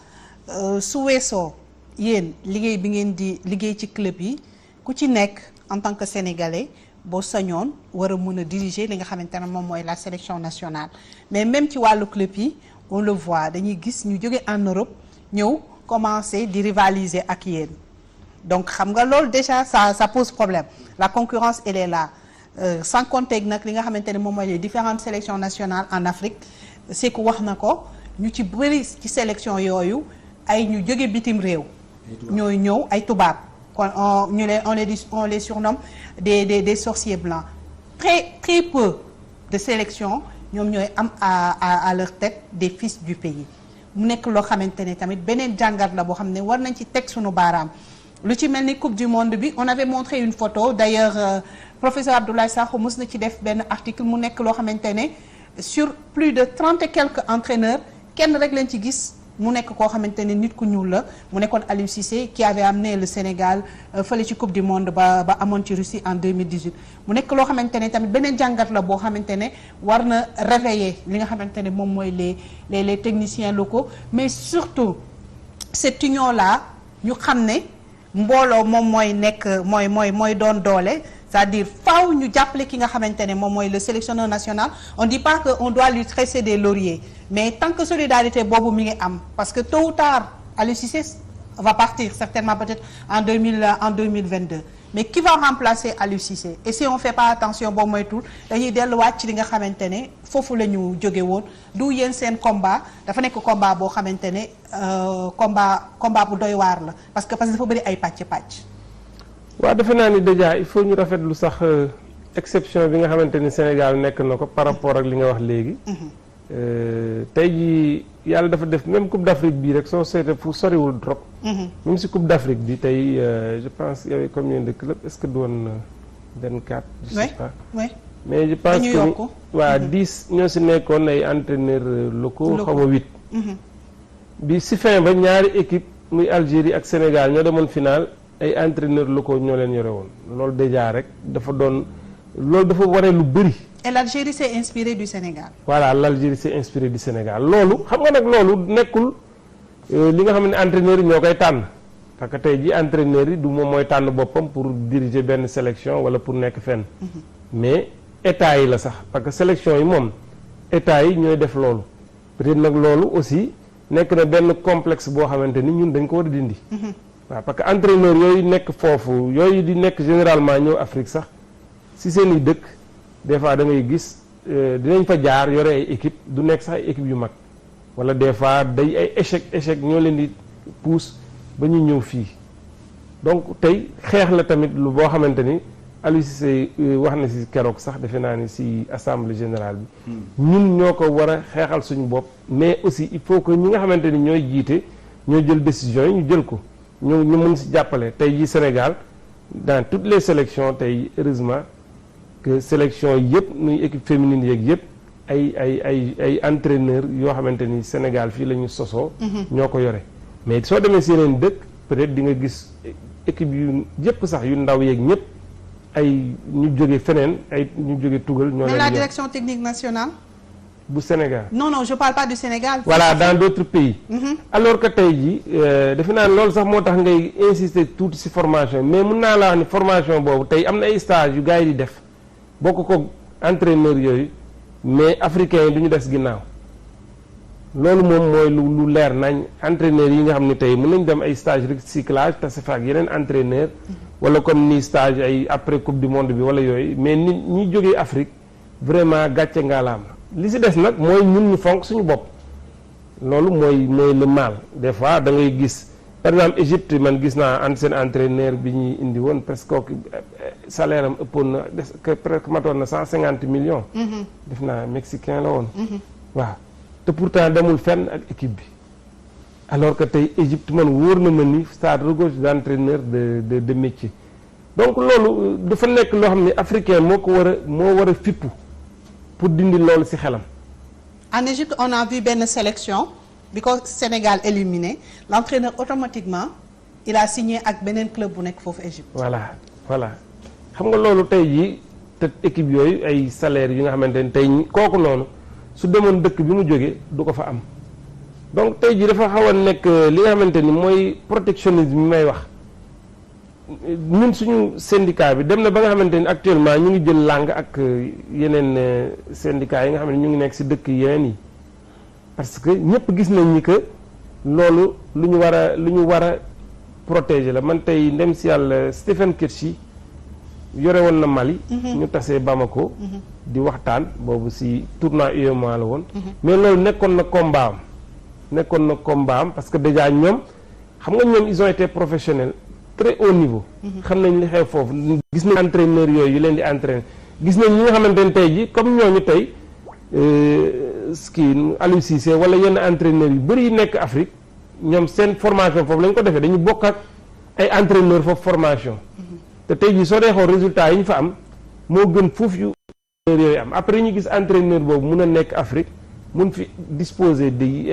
su weesoo yéen liggéey bi ngeen di liggéey ci club yi ku ci nekk en tant que sénégalais boo sañoon war a mën a diriger li nga xamante ne moom mooy la sélection nationale mais même ci wàllu club yi on le voit dañuy gis ñu jóge en Europe ñëw commencer di rivaliser ak yéen donc xam nga loolu déjà ça pose problème la concurrence elle est là. Sans compter nag li nga xamante ne moom mooy les différentes sélections nationales en Afrique c'est que wax na ko ñu ci bëri ci sélection yooyu ay ñu jóge bitim réew ñooy ñëw ay tubaab kon on les surnomme des sorciers blancs très peu de sélections ñoom ñooy am à leur tête des fils du pays mu nekk loo xamante ne tamit beneen jàngat la boo xam ne war nañ ci teg sunu baaraam lu ci mel ni coupe du monde bi on avait montré une photo d'ailleurs professeur Abdoulaye Sakho mës na ci def benn article mu nekk loo xamante ne sur plus de 30 et quelques entraîneurs kenn rek leen ci gis mu nekk koo xamante ne nit ku ñuul la mu nekkoon Aliou Cissé qui avait amené le Sénégal fële ci coupe du monde ba amoon ci Russie en 2018 mu nekk loo xamante ne tamit beneen jàngat la boo xamante ne war na réveiller li nga xamante ne moom mooy les techniciens locaux mais surtout cette union là ñu xam ne mbooloo moom mooy nekk mooy doon doole c'est-à-dire faaw ñu jàppale ki nga xamante ne moom mooy le sélectionneur national on dit pas que on doit lui tresser des lauriers mais tant que solidarité boobu mi ngi am parce que tôt ou tard Aliou Cissé va partir certainement peut-être en 2022 mais qui va remplacer Aliou Cissé et si on fait pas attention boo moytul dañuy delluwaat ci li nga xamante ne foofu la ñu jóge woon du yéen seen combat dafa nekk combat boo xamante ne combat bu doy waar la parce que dafa bëri ay pàcc. waaw defe naa ni déjà il faut ñu rafetlu sax exception bi nga xamante ni Sénégal nekk na ko par rapport ak li nga wax léegi. tey jii yàlla dafa def même Coupe d'Afrique bii rek soo seetee fu soriwul trop. même si Coupe d'Afrique bi tey je pense il y avait combien de clubs est-ce que doon 24. je sais pas mais je pense que waa 10 ñoo si nekkoon ay entraîneurs locaux xaw ma 8. bi si fin ba ñaari équipe muy Algérie ak Sénégal ñoo demoon final. ay entraîneurs locaux ñoo leen yore woon loolu déjà rek dafa wane lu bëri. et l'Algérie s'est inspirée du Sénégal. voilà l'Algérie s'est inspirée du Sénégal loolu xam nga nag loolu nekkul li nga xam ne entraîneurs yi ñoo koy tànn parce que tey ji entraîneurs yi du moom mooy tànn boppam pour diriger benn sélection wala pour nekk fenn. mais état yi la sax parce que sélection yi moom état yi ñooy def loolu peut-être nag loolu aussi nekk na benn complexe boo xamante ni ñun dañ ko war a dindi. waaw parce que entraîneur yooyu nekk foofu yooyu di nekk généralement ñëw Afrique sax si seen i dëkk des fois da ngay gis dinañ fa jaar yore ay équipe du nekk sax ay équipe yu mag wala des fois day ay échec ñoo leen di pousse ba ñu ñëw fii donc tey xeex la tamit lu boo xamante ni Aliou Cissé wax na si keroog sax defe naa ni si assemblée générale bi ñun ñoo ko war a xeexal suñu bopp mais aussi il faut que ñi nga xamante ni ñooy jiite ñoo jël décision yi ñu jël ko ñu mën si jàppale tey jii Sénégal dans toutes les sélections tey heureusement que sélection yëpp muy équipe féminine yeeg yëpp ay entraîneurs yoo xamante ni Sénégal fii la ñu sosoo. ñoo ko yore mais soo demee si yeneen dëkk peut-être di nga gis équipe yu yëpp sax yu ndaw yeeg ñëpp ay ñu jóge feneen ay ñu jóge tugal. ñoo leen la direction technique nationale. bu Sénégal. non je parle pas du Sénégal. voilà dans d'autres pays. alors que tey jii defe naa loolu sax moo tax ngay insister tuuti ci formation mais mun naa la wax ni formation boobu tey am na ay stage yu gars yi di def bokk ko entraîneur yooyu mais africains yi du ñu des ginnaaw loolu moom mooy lu leer nañ entraîneurs yi nga xam ne tey mën nañ dem ay stage recyclage tase fa ak yeneen entraîneur wala comme ni stage ay après coupe du monde bi wala yooyu mais nit ñi jógee Afrique vraiment gàcce ngaalaam li si des nag mooy ñun ñu fonk suñu bopp loolu mooy le mal des fois da ngay gis par exemple Égypte man gis naa seen entraîneur bi ñuy indi woon presque salaire am ëppoon na presque matoon na 150 millions. def naa mexicain la woon. waaw te pourtant demul fenn ak équipe bi alors que tey Égypte man wóor na ma ni ça regorge d'entraîneur de métier donc loolu dafa nekk loo xam ne africain moo war a fippu pour dindi loolu ci xelam. En Égypte on a vu benn sélection bi ko Sénégal éliminé l'entraîneur automatiquement il a signé ak beneen club bu nekk foofu Égypte. voilà xam nga loolu tey jii te équipe yooyu ay salaire yu nga xamante ni tey kooku noonu su demoon dëkk bi mu jógee du ko fa am donc tey jii dafa xaw a nekk li nga xamante ni mooy protectionnisme bi may wax. ñun suñu syndicat bi dem na ba nga xamante ni actuellement ñu ngi jël langue ak yeneen syndicats yi nga xam ne ñu ngi nekk ci dëkk yeneen yi parce que ñëpp gis nañ ni que loolu lu ñu war a protéger la man tey ndem ci yàlla Stephen Keshi yore woon na Mali. ñu tasee Bamako. di waxtaan boobu ci tournoi UEMOA la woon. mais loolu nekkoon na combat am parce que déjà ñoom xam nga ñoom ils ont été professionnels. très haut niveau. xam nañ li xew foofu gis nañ entraîneur yooyu yu leen di entraîner gis nañ ñi nga xamante ne tey ji comme ñooñu tey kii Aliou Cissé wala yenn entraîneurs yu bëri yi nekk Afrique ñoom seen formation foofu lañ ko defee dañu bokk ak ay entraîneur foofu formation te tey ji soo dee xool résultat yi ñu fa am moo gën foofu yu yooyu am après ñu gis entraîneur boobu mun a nekk Afrique mun fi disposer di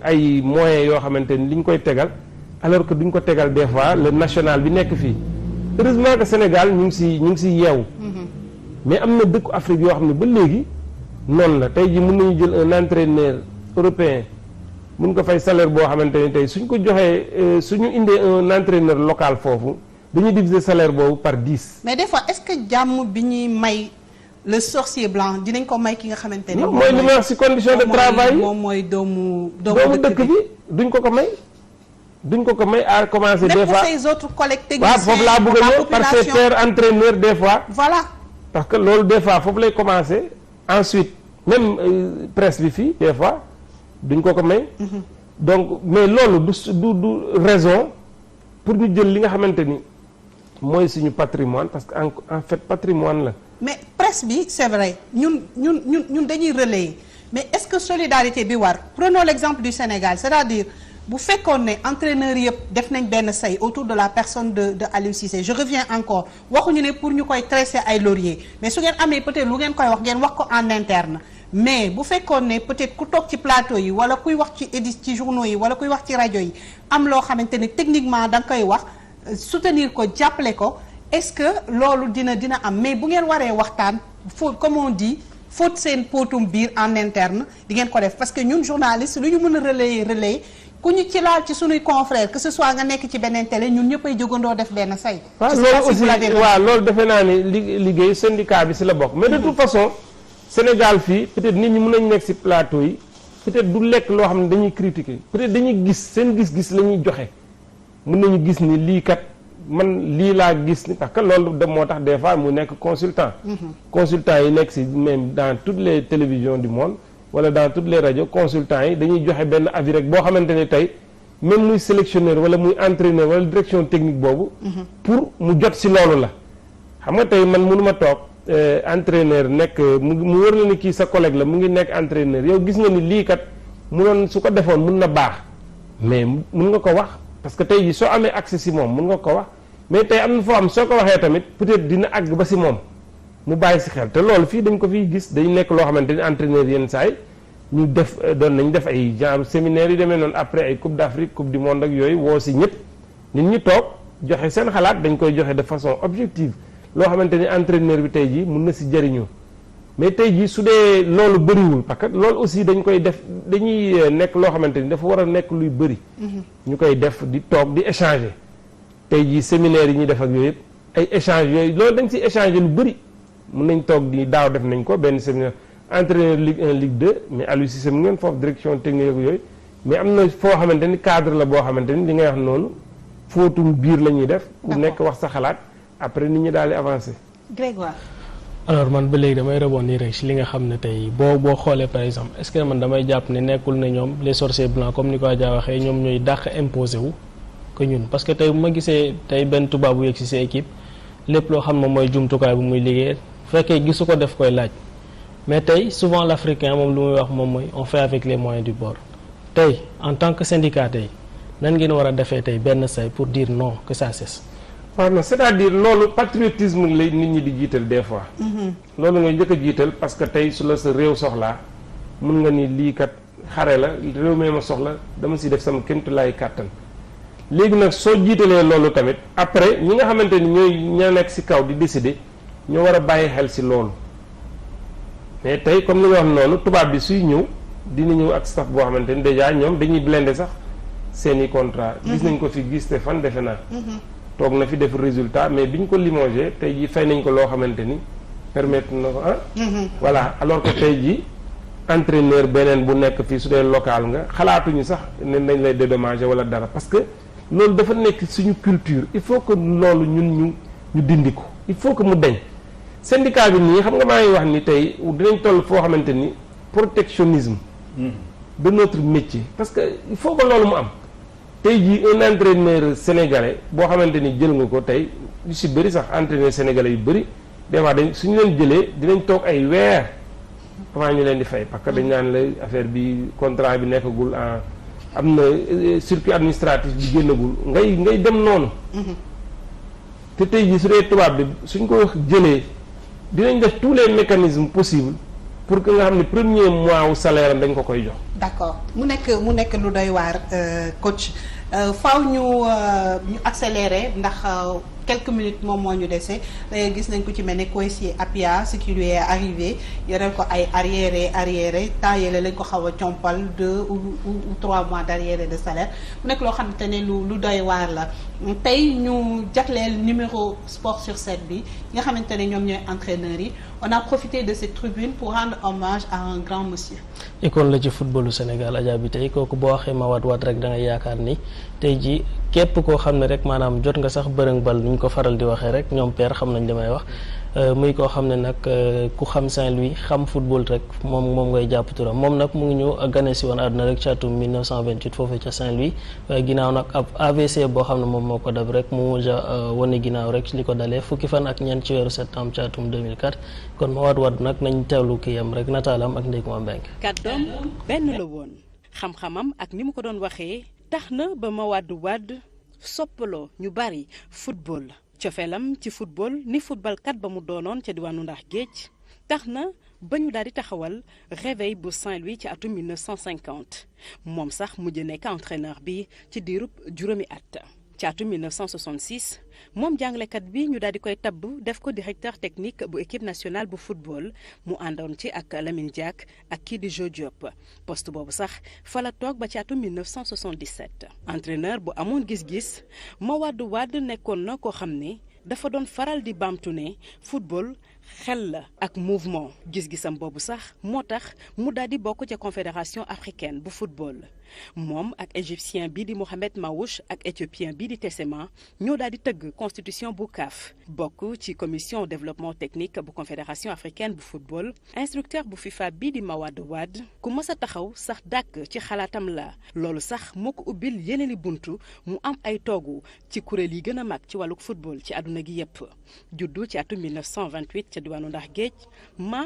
ay moyens yoo xamante ni li ñu koy tegal alors que duñ ko tegal des fois le national bi nekk fii heureusement que Sénégal ñu ngi si yeewu mais am na dëkku Afrique yoo xam ne ba léegi noonu la tey ji mën nañu jël un entraîneur européen mun ko fay salaire boo xamante ni tey suñ ko joxee suñu indee un entraîneur local foofu dañuy diviser salaire boobu par 10. mais des fois est-ce que jàmm bi ñuy may le sorcier blanc dinañ ko may ki nga xamante ni mooy li ma wax si condition de travail moom mooy doomu dëkk bi duñ ko may à commencer des fois ses autres collègues techniciens waaw foofu laa bëgg a ñëw par ses pairs entraîneurs des fois voilà parce que loolu des fois foofu lay commencer ensuite même presse bi fii des fois duñ ko may donc mais loolu du raison pour ñu jël li nga xamante ni mooy suñu patrimoine parce que en fait patrimoine la mais presse bi c'est vrai ñun dañuy relayer mais est-ce que solidarité bi war prenons l'exemple du Sénégal c'est-à-dire bu fekkoon ne entraîneurs yëpp def nañ benn say autour de la personne de Aliou Cissé je reviens encore waxuñu ne pour ñu koy tresser ay lauriers mais su ngeen amee peut-être lu ngeen koy wax ngeen wax ko en interne mais bu fekkoon ne peut-être ku toog ci plateau yi wala kuy wax ci journaux yi wala kuy wax ci rajo yi am loo xamante ne techniquement da nga koy wax soutenir ko jàppale ko est-ce que loolu dina am mais bu ngeen waree waxtaan faut comme on dit faut seen potum biir en interne di ngeen ko def parce que ñun journalistes lu ñu mën a relayer ku ñu ci laal ci sunuy confrères que ce soit nga nekk ci beneen télé ñun ñëppay jógandoo def benn say. waaw loolu aussi waaw loolu defe naa ni liggéey syndicat bi ci la bokk. mais de toute façon Sénégal fii peut-être nit ñi mën nañu nekk ci plateau yi peut-être du lekk loo xam ne dañuy critiquer peut-être dañuy gis seen gis-gis la ñuy joxe mën nañu gis ni lii kat man lii laa gis ni parce que loolu dem moo tax des fois mu nekk consultant. consultant yi nekk ci même dans toutes les télévisions du monde. wala dans toutes les radios consultants yi dañuy joxe benn avis rek boo xamante ne tey même muy sélectionneur wala muy entraîneur wala direction technique boobu. pour mu jot ci loolu la. xam nga tey man mënuma toog entraîneur nekk mu wër na ni kii sa collègue la mu ngi nekk entraîneur yow gis nga ni lii kat munoon su ko defoon mun na baax mais mun nga ko wax parce que tey jii soo amee accès ci moom mun nga ko wax mais tey am na foo am soo ko waxee tamit peut-être dina àgg ba ci moom mu bàyyi si xel te loolu fii dañ ko fiy gis day nekk loo xamante ni entraîneur yenn saay ñu doon nañ def ay genre séminaire yu demee noonu après ay coupe d'Afrique coupe du monde ak yooyu woo si ñëpp nit ñi toog joxe seen xalaat dañ koy joxe de façon objective loo xamante ni entraîneur bi tey jii mun na si jëriñoo mais tey jii su dee loolu bëriwul parce que loolu aussi dañ koy def dañuy nekk loo xamante ni dafa war a nekk luy bëri. ñu koy def di toog di échanger tey jii séminaire yi ñuy def ak yooyu yëpp ay échange yooyu loolu dañ si échanger lu bëri mun nañ toog di daaw def nañ ko benn séminaire entraîneur Ligue 1 Ligue 2 mais Aliou Cissé mu ngeen foofu direction technique yooyu mais am na foo xamante ni cadre la boo xamante ni li ngay wax noonu fóotum biir la ñuy def. ku nekk wax sa xalaat après nit ñi daal di avancer. Grégoire. alors man ba léegi damay rebondir rek ci li nga xam ne tey boo xoolee par exemple est-ce que man damay jàpp ne nekkul ne ñoom les sorciers blancs comme ni ko Adja waxee ñoom ñooy dàq imposé wu que ñun parce que tey bu ma gisee tey benn tubaab bu yegg ci sa équipe lépp loo xam ne mooy jumtukaay bu muy liggéey fekkee gisu ko def koy laaj mais tey souvent l'africain moom lu muy wax moom mooy on fait avec les moyens du bord tey en tant que syndicat tey nan ngeen war a defee tey benn say pour dire non que ça cesse. waaw non c'est-à-dire loolu patriotisme lay nit ñi di jiital des fois. loolu ngay njëkk a jiital parce que tey su la sa réew soxlaa mun nga ni lii kat xare la réew mi ma soxla dama si def sama kéemtulaay kàttan léegi nag soo jiitalee loolu tamit après ñi nga xamante ni ñooy ña nekk si kaw di décider ñoo war a bàyyi xel si loolu mais tey comme li nga wax noonu tubaab bi suy ñëw dina ñëw ak staff boo xamante ni déjà ñoom dañuy blender sax seeni contrat. gis nañ ko fi gis te fan defe naa. toog na fi def résultat mais biñ ko limogé tey jii fay nañ ko loo xamante ni permettre na ko voilà alors que tey jii entraîneur beneen bu nekk fii su dee local nga xalaatuñu sax ne nañ lay dédommager wala dara parce que loolu dafa nekk suñu culture il faut que loolu ñun ñu dindi ko il faut que mu deñ syndicat bi nii xam nga maa ngi wax ni tey dinañ toll foo xamante ni protectionnisme de notre métier parce que il faut que loolu mu am tey jii un entraîneur sénégalais boo xamante ni jël nga ko tey yu si bëri sax entraîneur sénégalais yu bëri des fois dañ suñu leen jëlee dinañ toog ay weer avant ñu leen di fay parce que dañ naan la affaire bi contrat bi nekkagul am na circuit administratif bi génnagul ngay dem noonu te tey jii su dee tubaab bi suñ ko jëlee dinañ def tous les mécanismes possibles pour que nga xam ne premier mois wu salaire am dañ ko koy jox. d'accord mu nekk lu doy waar coach faaw ñu accélérer ndax quelques minutes moom moo ñu dese gis nañ ko ci mel ne Coessier Apia ce qui lui est arrivé yoreel ko ay arriéré temps yële lañ ko xaw a compal 2 ou 3 mois d'arriéré de salaire mu nekk loo xamante ne lu doy waar la tey ñu jagleel numéro sport sur 7 bi nga xamante ne ñoom ñooy entraîneurs yi on a profité de cette tribune pour rendre hommage à un grand monsieur. icône la ci footballu Sénégal Adja bi tey kooku boo waxee ma wat rek da ngay yaakaar ni tey ji képp koo xam ne rek maanaam jot nga sax bërëng bal ni ñu ko faral di waxee rek ñoom père xam nañ li may wax muy koo xam ne nag ku xam Saint-Louis xam football rek moom ngay jàpp turam moom nag mu ngi ñu gane si woon àdduna rek ci atum 1928 foofee ca Saint-Louis ginnaaw nag ab AVC boo xam ne moom moo ko dab rek mu mujj a wane ginnaaw rek li ko dalee fukki fan ak ñeent ci weeru septembre ci atum 2004 kon ma wat nag nañ teewlu kii yam rek nataalam ak ndéeg ma mbenk kàddoom benn la woon xam-xamam ak ni mu ko doon waxee tax na ba ma wàdd soppaloo ñu bari football cofeelam ci football ni footballkat ba mu doonoon ca diwaanu Ndax Géej tax na ba ñu daal di taxawal réveil bu Saint-Louis ci atum 1950 moom sax mujj nekk entraîneur bi ci diirub juróomi at ci atum 1966 moom jàngalekat bi ñu daal di koy tabb def ko directeur technique bu équipe nationale bu football mu àndoon ci ak Lamine Diack ak kii di Jo Diop poste boobu sax fa la toog ba ci atum 1977 entraîneur bu amoon gis-gis Mawade Wade nekkoon na koo xam ne dafa doon faral di baamtu ne football xel la ak mouvement gis-gisam boobu sax moo tax mu daal di bokk ca confédération africaine bu football moom ak égyptien bii di Mohamed Maouche ak éthiopien bii di Tessema ñoo daal di tëgg constitution bu CAF bokk ci commission développement technique bu confédération africaine bu football instructeur bu FIFA bii di Mawade Wade ku mës a taxaw sax dàkk ci xalaatam la loolu sax moo ko ubbil yeneeni buntu mu am ay toogu ci kuréel yi gën a mag ci wàlluk football ci àdduna gi yépp juddu ci atum 1928 ca diwaanu Ndax Géej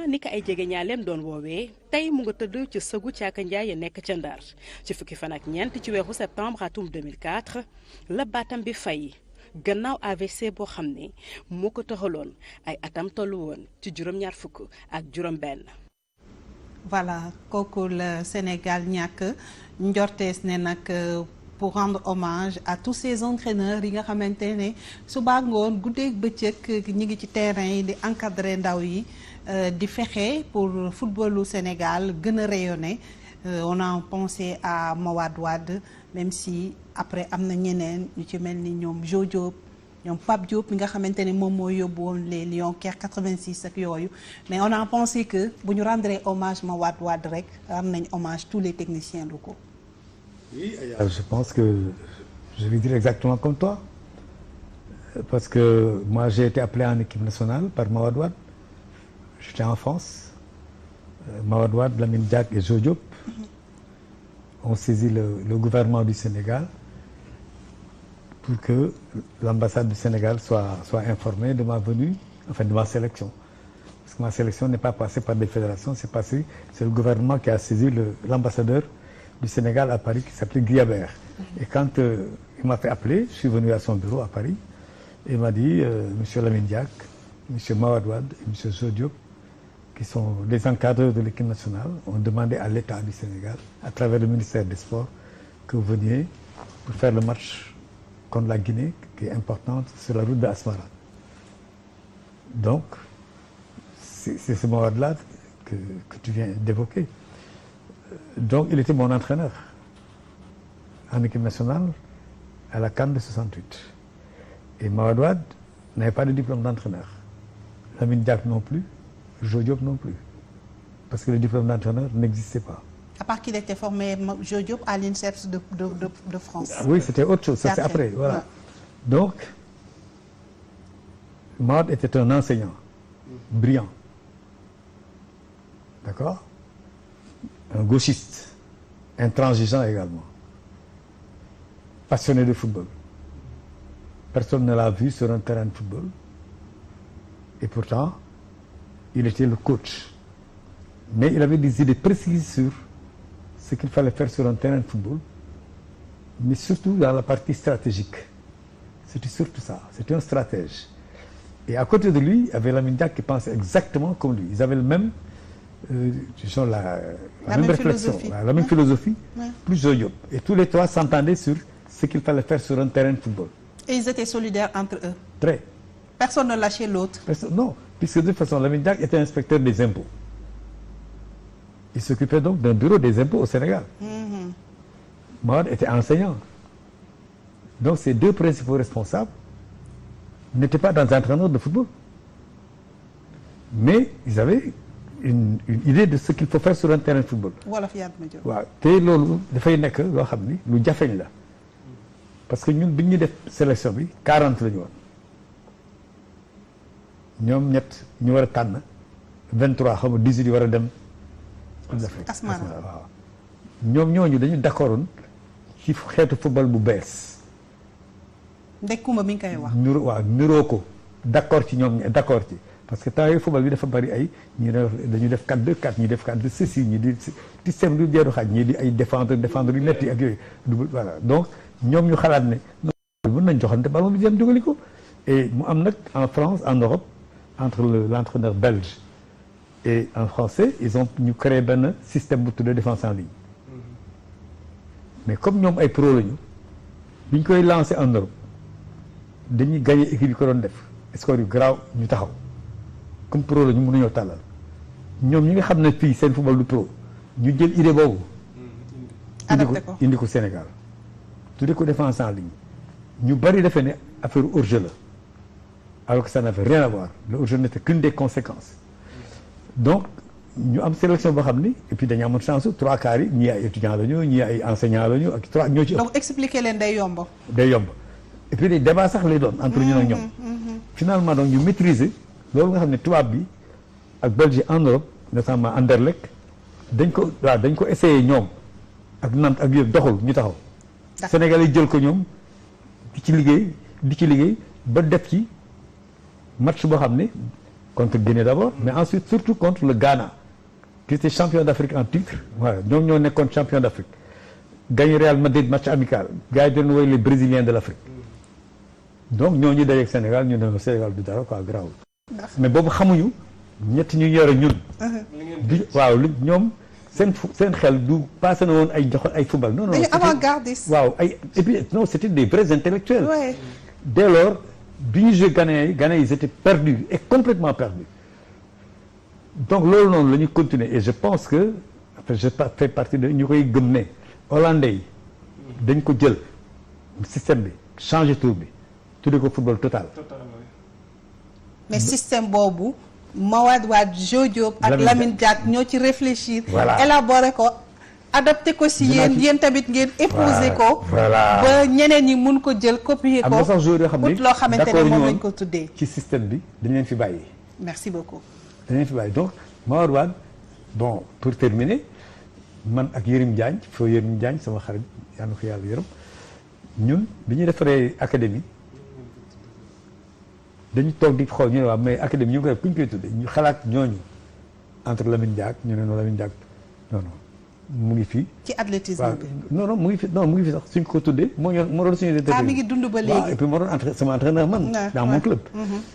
ni ko ay jege ñaaleem doon woowee tey mu nga tëdd ci sëgu Caaka Njaay ya nekk ca Ndar ci fukki fan ak ñeent ci weeru septembre atum 2004 la baatam bi fay gannaaw AVC boo xam ne moo ko taxaloon ay atam tollu woon ci juróom-ñaar fukk ak juróom-benn. voilà kooku la Sénégal ñàkk njortees ne nag pour rendre hommage à tous ces entraîneurs yi nga xamante ne suba ngoon guddeeg bëccëg ñi ngi ci terrain yi di encadrer ndaw yi di fexe pour footballu Sénégal gën a rayonner. On a pensé à Mawade Wade même si après am na ñeneen ñu ci mel ni ñoom Jo Diop ñoom Pape Diop mi nga xamante ne moom moo yóbbu woon les Lions Caire 86 ak yooyu mais on a pensé que bu ñu rendre hommage Mawade Wade rek am nañ hommage tous les techniciens locaux. Oui, je pense que je vais dire exactement comme toi parce que moi j'ai été appelé en équipe nationale par Mawade Wade. J'étais en France. Mawade Wade, Lamine Diack et Jo Diop ont saisi le gouvernement du Sénégal pour que l'ambassade du Sénégal soit informée de ma venue, enfin de ma sélection. Parce que ma sélection n'est pas passée par des fédérations, c'est le gouvernement qui a saisi l'ambassadeur du Sénégal à Paris qui s'appelait Guillabert. Et quand il m'a fait appeler, je suis venu à son bureau à Paris et il m'a dit Monsieur Lamine Diack, Monsieur Mawade Wade et Monsieur Jo Diop, qui sont des encadreurs de l'équipe nationale, ont demandé à l'État du Sénégal, à travers le ministère des Sports, que vous veniez pour faire le match contre la Guinée, qui est importante, sur la route de Asmara. Donc, c'est ce Mawade-là que tu viens d'évoquer. Donc, il était mon entraîneur en équipe nationale à la CAN de 68. Et Mawade Wade n'avait pas de diplôme d'entraîneur. Lamine Diack non plus. Jo Diop non plus, parce que le diplôme d'entraîneur n'existait pas. À part qu'il était formé Jo Diop à l'INSEPS de France. Oui, c'était autre chose, ça c'est après, voilà. Ouais. Donc, Mawade était un enseignant, brillant, d'accord? Un gauchiste, intransigeant également, passionné de football. Personne ne l'a vu sur un terrain de football, et pourtant, il était le coach. Mais il avait des idées précises sur ce qu'il fallait faire sur un terrain de football, mais surtout dans la partie stratégique. C'était surtout ça. C'était un stratège. Et à côté de lui, il y avait Lamine Diack qui pensait exactement comme lui. Ils avaient le même, la même réflexion, la même philosophie, plus Jo Diop. Et tous les trois s'entendaient sur ce qu'il fallait faire sur un terrain de football. Et ils étaient solidaires entre eux. Très. Personne ne lâchait l'autre. Non. Puisque de toute façon, Lamine Diack était inspecteur des impôts. Il s'occupait donc d'un bureau des impôts au Sénégal. Mawade était enseignant. Donc ces deux principaux responsables n'étaient pas dans un entraîneur de football. Mais ils avaient une idée de ce qu'il faut faire sur un terrain de football. Voilà, waaw te loolu dafay nekk loo xam ni lu jafeñ la. Parce que ñun bi ñu def sélection bi 40 la ñu woon. ñoom ñett ñu war a tànn 23 xam nga 18 yi war a dem. Asmara waaw ñoom ñooñu dañu d'accordoon ci xeetu football bu bees. Ndekuma mi ngi koy wax. niroo ko d'accord ci ñoom d'accord ci parce que temps yii football bi dafa bari ay ñi dañu def 4-2-4 ñi def 4-2-6 ñi di système du jeeru xaaj ñi di ay défendre yu nett yi ak yooyu voilà donc ñoom ñu xalaat ne mën nañ joxante ballon bi jëm dugali ko et mu am nag en France en Europe. Entre l'entraîneur belge et un français, ils ont créé un système de défense en ligne. Mais comme nous sommes pro, nous avons lancé en Europe. Nous avons gagné l'équipe de def. Score grave, nous avons comme pro, nous avons talent. Nous avons fait c'est football de pro. Nous avons idée bobu. Indi au Sénégal. Tout les défense en ligne. Nous avons fait affaire hors-jeu. Alors que ça n'avait rien à voir. Le hors-jeu n'était qu'une des conséquences. Donc, ñu am sélection boo xam ni et puis dañu amoon chance 3 quarts yi ñii ay étudiants la ñu ñii ay enseignants la ñu ak 3 ñoo ci ëpp. donc expliquer leen day yomb. day yomb et puis des débats sax lay doon entre ñun ak ñoom. finalement donc ñu maîtriser loolu nga xam ne tubaab bi ak Belgique en Europe notamment Anderlecht dañ ko essayé ñoom ak Nantes ak yëpp doxul ñu taxaw. Sénégal yi jël ko ñoom di ci liggéey ba def ci. Match boo xam ne contre Guinée d'abord mais ensuite surtout contre le Ghana qui était champion d'Afrique en titre voilà ñoom ñoo nekkoon champion d'Afrique gagné Real Madrid match amical gars yi doon woy les Brésiliens de l'Afrique donc ñooñu dajeeg Sénégal ñu ne Sénégal du dara quoi grawul mais boobu xamuñu ñetti ñu yore ñun. waaw lu ñoom seen xel du passé na woon ay jox ay football. non non dañu avant-gardiste. waaw ay et puis non c'était des vrais intellectuels. Ouais. Dès lors bi ñu joué Ghanéens ils étaient perdus et complètement perdus donc loolu noonu la ñu continuer et je pense que je fais partie de ñu koy gëm ne hollandais yi dañ ko jël système bi changer tour bi tuddee ko football total. mais système boobu Mawade Wade Jo Diop ak Lamine Diack ñoo ci réfléchir. voilà élaborer ko adapté ko si yéen tamit ngeen épouser ko. voilà ba ñeneen ñi mun ko jël copier ko. am na sax joueurs yoo xam ne loo xamante ne moom lañ ko tuddee. ci système bi dañ leen fi bàyyi. merci beaucoup. dañ leen fi bàyyi donc Mawade Wade bon pour terminer man ak Yérim Diagne foo Yérim Diagne sama xarit yàlla na ko yàlla yërëm ñun bi ñuy defaree académie. dañu toog di xool ñu ne waaw mais académie ñu ngi koy ku ñu koy tuddee ñu xalaat ñooñu entre Lamine Diack ñu ne non Lamine Diack non mu ngi fii. ci athlétisme bi non mu ngi fi non mu ngi fi sax suñ ko tuddee moo doon suñu. mi ngi dund ba léegi waaw et puis moo doon sama entraîneur man. dans mon club.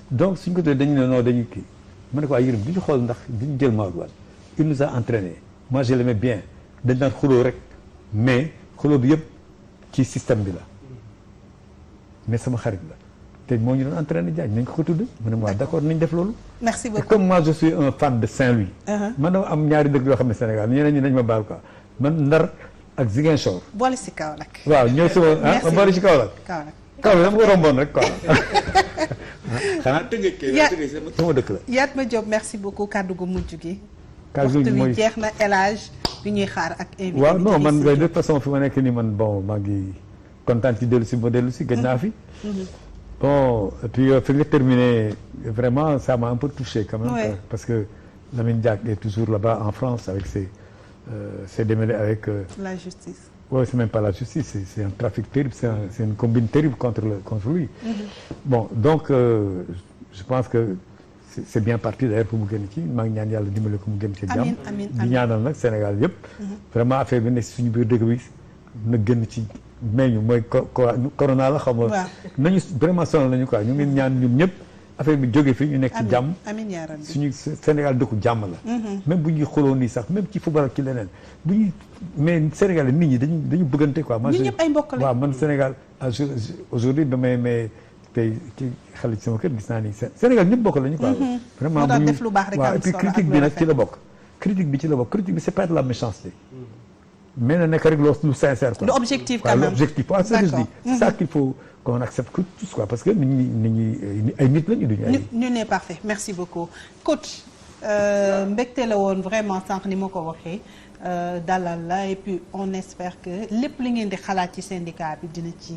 donc suñ ko tuddee dañu ne non dañuy kii. ma ne ko waa Yérim du ñu xool ndax du ñu jël Mawade Wade il nous a entraîné moi je l'aimais bien dañ daan xuloo rek mais xuloo bi yëpp ci système bi la mais sama xarit la. te moo ñu doon entraîné Diagne nañ ko tudd mu ne ma d'accord nañ def loolu. merci beaucoup et comme moi je suis un fan de Saint-Louis. man dama am ñaari dëkk yoo xam ne Sénégal ñeneen ñi nañ ma baal quoi man Ndar ak Ziguinchor. boole si Kaolack. waaw ñooy sama ma boole ci Kaolack. Kaolack dama ko romboon rek quoi. xanaa tënkee kii sama dëkk la. Yatma Diop merci beaucoup kàddu gu mujj gi. kàddu gi mooy waxtu bi jeex na élage bi ñuy xaar ak. invité waaw non man de toute façon fi ma nekk nii man bon maa ngi kontaan ci dellu si ma dellu si gëj naa fi. Bon, et puis fi nga terminé vraiment ça m'a un peu touché quand même. Ouais. Parce que Lamine Diack est toujours là-bas en France avec ses démêlés avec. La justice. Ouais, c'est même pas la justice, c'est un trafic terrible, c'est une combine terrible contre lui. Bon, donc je pense que c'est bien parti d'ailleurs pour mu génn ci maa ngi ñaan yàlla dimbale ko mu génn ci jàmm. amiin di ñaanal nag Sénégal yëpp. Vraiment affaire bi nekk suñu biir dëkk bi na génn ci. mais ñu mooy corona la xam nga nañu vraiment sonal nañu quoi ñu ngi ñaan ñun ñëpp affaire bi jóge fi ñu nekk ci jàmm suñu Sénégal dëkku jàmm la même bu ñuy xuloo nii sax même ci football ak ci leneen bu ñuy mais Sénégal nit ñi dañu bëggante quoi ñun ñëpp ay mbokk la waaw man Sénégal aujourd'hui ba may tey ci xale ci sama kër gis naa ni Sénégal ñëpp bokk lañu quoi vraiment bu ñu waaw et puis critique bi nag ci la bokk critique bi c'est pas de la méchanceté mais na nekk rek lu sincère quoi. l'objectif quand même l'objectif waaw c'est ce que je dis. C'est ça qu'il faut qu'on accepte tous quoi parce que nit ñi ay nit lañu duñu ay. ñu n'est parfait merci beaucoup coach mbégte la woon vraiment sànq ni ma ko waxee dalal la et puis on espère que lépp li ngeen di xalaat ci syndicat bi dina ci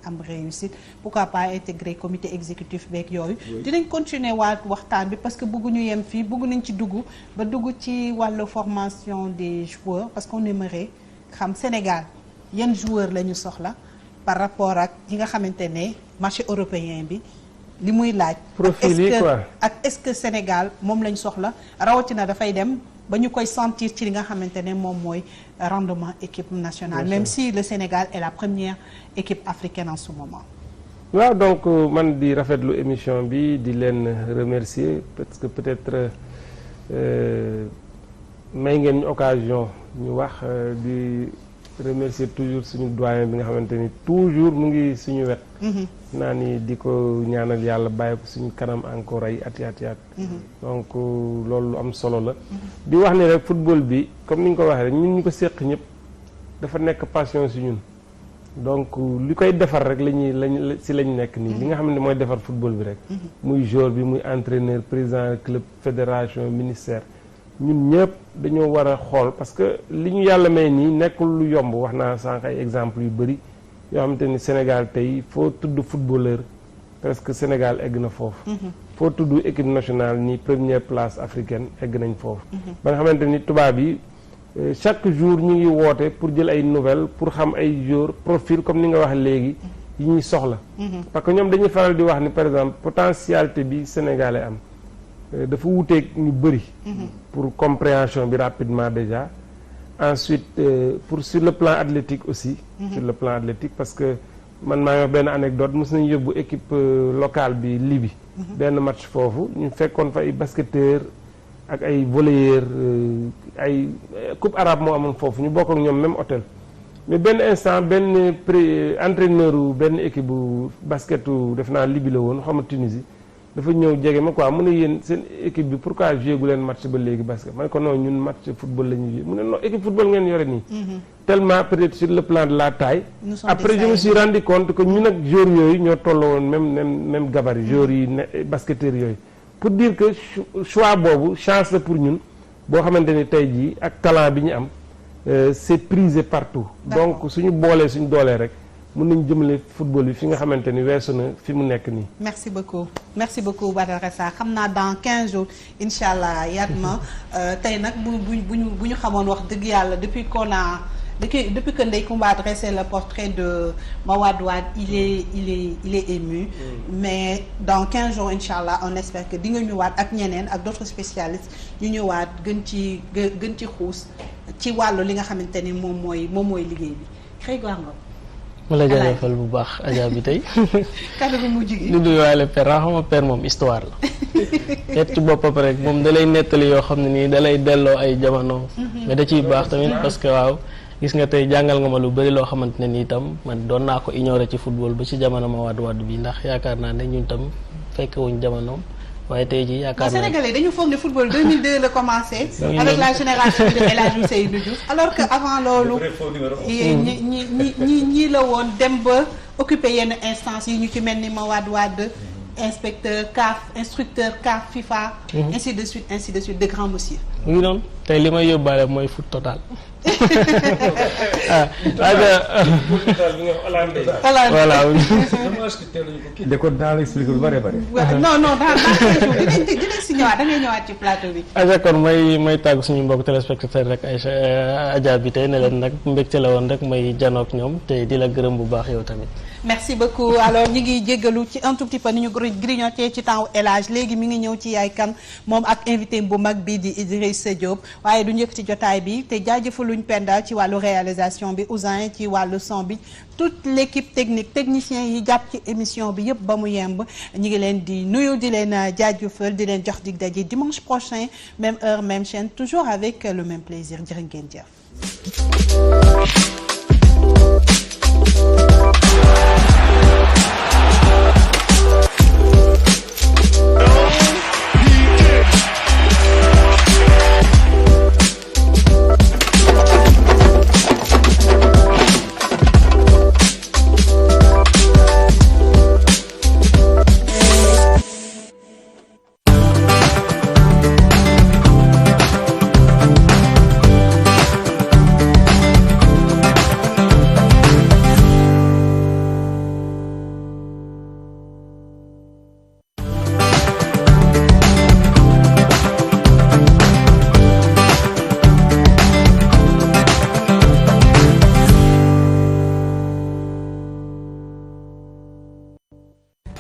am réussite pourquoi pas intégrer comité exécutif beeg yooyu. dinañ continuer waxtaan bi parce que bëgguñu yem fii bëgg nañ ci dugg ba dugg ci wàllu formation des joueurs parce qu'on aimerait xam Sénégal yan joueurs la ñu soxla par rapport ak yi nga xamante ne marché européen bi li muy laaj. profil yi quoi ak est-ce que Sénégal moom lañ soxla rawatina dafay dem. ba ñu koy sentir ci li nga xamante ne moom mooy rendement équipe nationale même si le Sénégal est la première équipe africaine en ce moment. waaw donc man di rafetlu émission bi di leen remercier parce que peut-être may ngeen ñu occasion ñu wax di remercier toujours suñu doyen bi nga xamante ni toujours mu ngi suñu wet. naa ni di ko ñaanal yàlla bàyyi ko suñu kanam encore ay at. donc loolu am solo la. di wax ni rek football bi comme ni nga ko waxee rek ñun ñu ko séq ñëpp dafa nekk passion si ñun. donc li koy defar rek lañ nekk nii. li nga xam ne mooy defar football bi rek. muy joueur bi muy entraîneur président club fédération ministère. ñun ñëpp dañoo war a xool parce que li ñu yàlla may nii nekkul lu yomb wax naa sànq ay exemples yu bëri. yoo xamante ni Sénégal tey foo tudd footballeur presque Sénégal egg na foofu. foo tudd équipe nationale ni première place africaine egg nañ foofu. ba nga xamante ni tubaab yi chaque jour ñu ngi woote pour jël ay nouvelles pour xam ay joueurs profil comme ni nga wax léegi yi ñuy soxla. parce que ñoom dañuy faral di wax ni par exemple potentialité bi Sénégalais am dafa wuteeg ñu bëri. pour compréhension bi rapidement déjà. Ensuite, sur le plan athlétique aussi, sur le plan athlétique, parce que man maa ngi wax benn anecdote mos nañu yóbbu équipe locale bi Libye. benn match foofu ñu fekkoon fa ay basketteurs ak ay volleyeurs ay coupe arabe moo amoon foofu ñu bokk ak ñoom même hôtel. mais benn instant benn entraîneur u benn équipe bu basketu def naa Libye la woon xaw ma Tunisie dafa ñëw jege ma quoi mu ne yéen seen équipe bi pourquoi joué gu leen match ba léegi basket ma ne ko non ñun match football la ñuy joué mu ne non équipe football ngeen yore nii. tellement peut-être sur le plan de la taille. après je me suis rendu compte que ñun ak joueurs yooyu ñoo tolloo woon même gabarit joueurs yi ne basketteurs yooyu. pour dire que choix boobu chance la pour ñun boo xamante ni tey jii ak talent bi ñu am. C'est prisé partout. Donc suñu boolee suñu doolee rek mën nañu jëmale football bi fi nga xamante ni weesu na fi mu nekk nii. merci beaucoup Badara Sarr xam naa dans 15 jours incha allah Yatma tey nag bu ñu xamoon wax dëgg yàlla depuis que Ndeye Comba a dressé le portrait de Mawade Wade il est ému. Mais dans 15 jours incha allah on espère que di nga ñëwaat ak ñeneen ak d'autres spécialistes ñu ñëwaat gën ci xuus. ci wàllu li nga xamante ni moom mooy liggéey bi Grégoire Ngom. ma la jaajëfal bu baax Adja bi tey. kàddu gi mujj gi. di nuyuwaale père xam nga père moom histoire la. te ci boppam rek moom da lay nettali yoo xam ne nii da lay delloo ay jamono. mais da ciy baax tamit parce que waaw gis nga tey jàngal nga ma lu bëri loo xamante ne nii tam man doon naa ko ignorer ci football ba ci jamono ma wàdd bi ndax yaakaar naa ne ñun tam fekkewuñ jamonoom. waaye tey jii yaakaar naa Sénégalais dañu foog ne football 2002 la commencé. avec la génération de El Hadji Seydou Diouf alors que avant loolu. ñi la woon dem ba occuper yenn instances yi ñu ci mel ni Mawade Wade inspecteur CAF instructeur CAF FIFA. ainsi de suite de grands monsieur. mu ngi noonu tey li may yóbbaale mooy foot total. voilà. de ko daal expliqué lu bare bare. non dinañ si ñëwaat da ngay ñëwaat ci plateau bi. Adja kon may tàggu suñu mbokk téléspectateur rek Aïcha Adja bi tey ne leen nag mbégte la woon rek may janook ñoom te di la gërëm bu baax yow tamit. merci beaucoup alors ñu ngi jéggalu ci un tout petit peu ni ñu grignoté ci temps élage léegi mi ngi ñëw ci yaay kan moom ak invité bu mag bi di Idrissa Diop waaye du njëkk ci jotaay bi te jaajëfaluñ Penda ci wàllu réalisation bi Ousin ci wàllu son bi toute l'équipe technique technicien yi jàpp ci émission bi yëpp ba mu yemb ñu ngi leen di nuyu di leen jaajëfal di leen jox dig daje dimanche prochain même heure même chaîne toujours avec le même plaisir jërë ngeen jëf.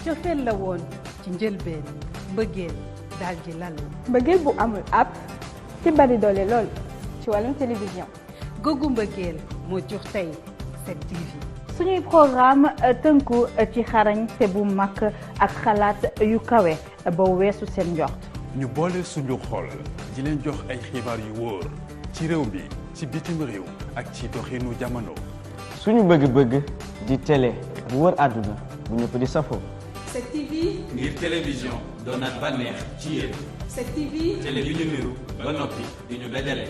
cofeel la woon ci njëlbeen mbëggeel daal di lalu. mbëggeel bu amul app ci bari doole lool ci wàllum télévision. googu mbëggeel moo jur tey 7TV. suñuy programme tënku ci xarañte bu mag ak xalaat yu kawe ba weesu seen njort. ñu boole suñu xol di leen jox ay xibaar yu wóor ci réew mi ci bitim réew ak ci doxinu jamono. suñu bëgg-bëgg di télé bu wër àdduna bu ñëpp di safoo. 7TV. ngir télévision doonaat bànneex ci yéen. 7TV. télé yu ñu niru ba noppi di ñu dajale.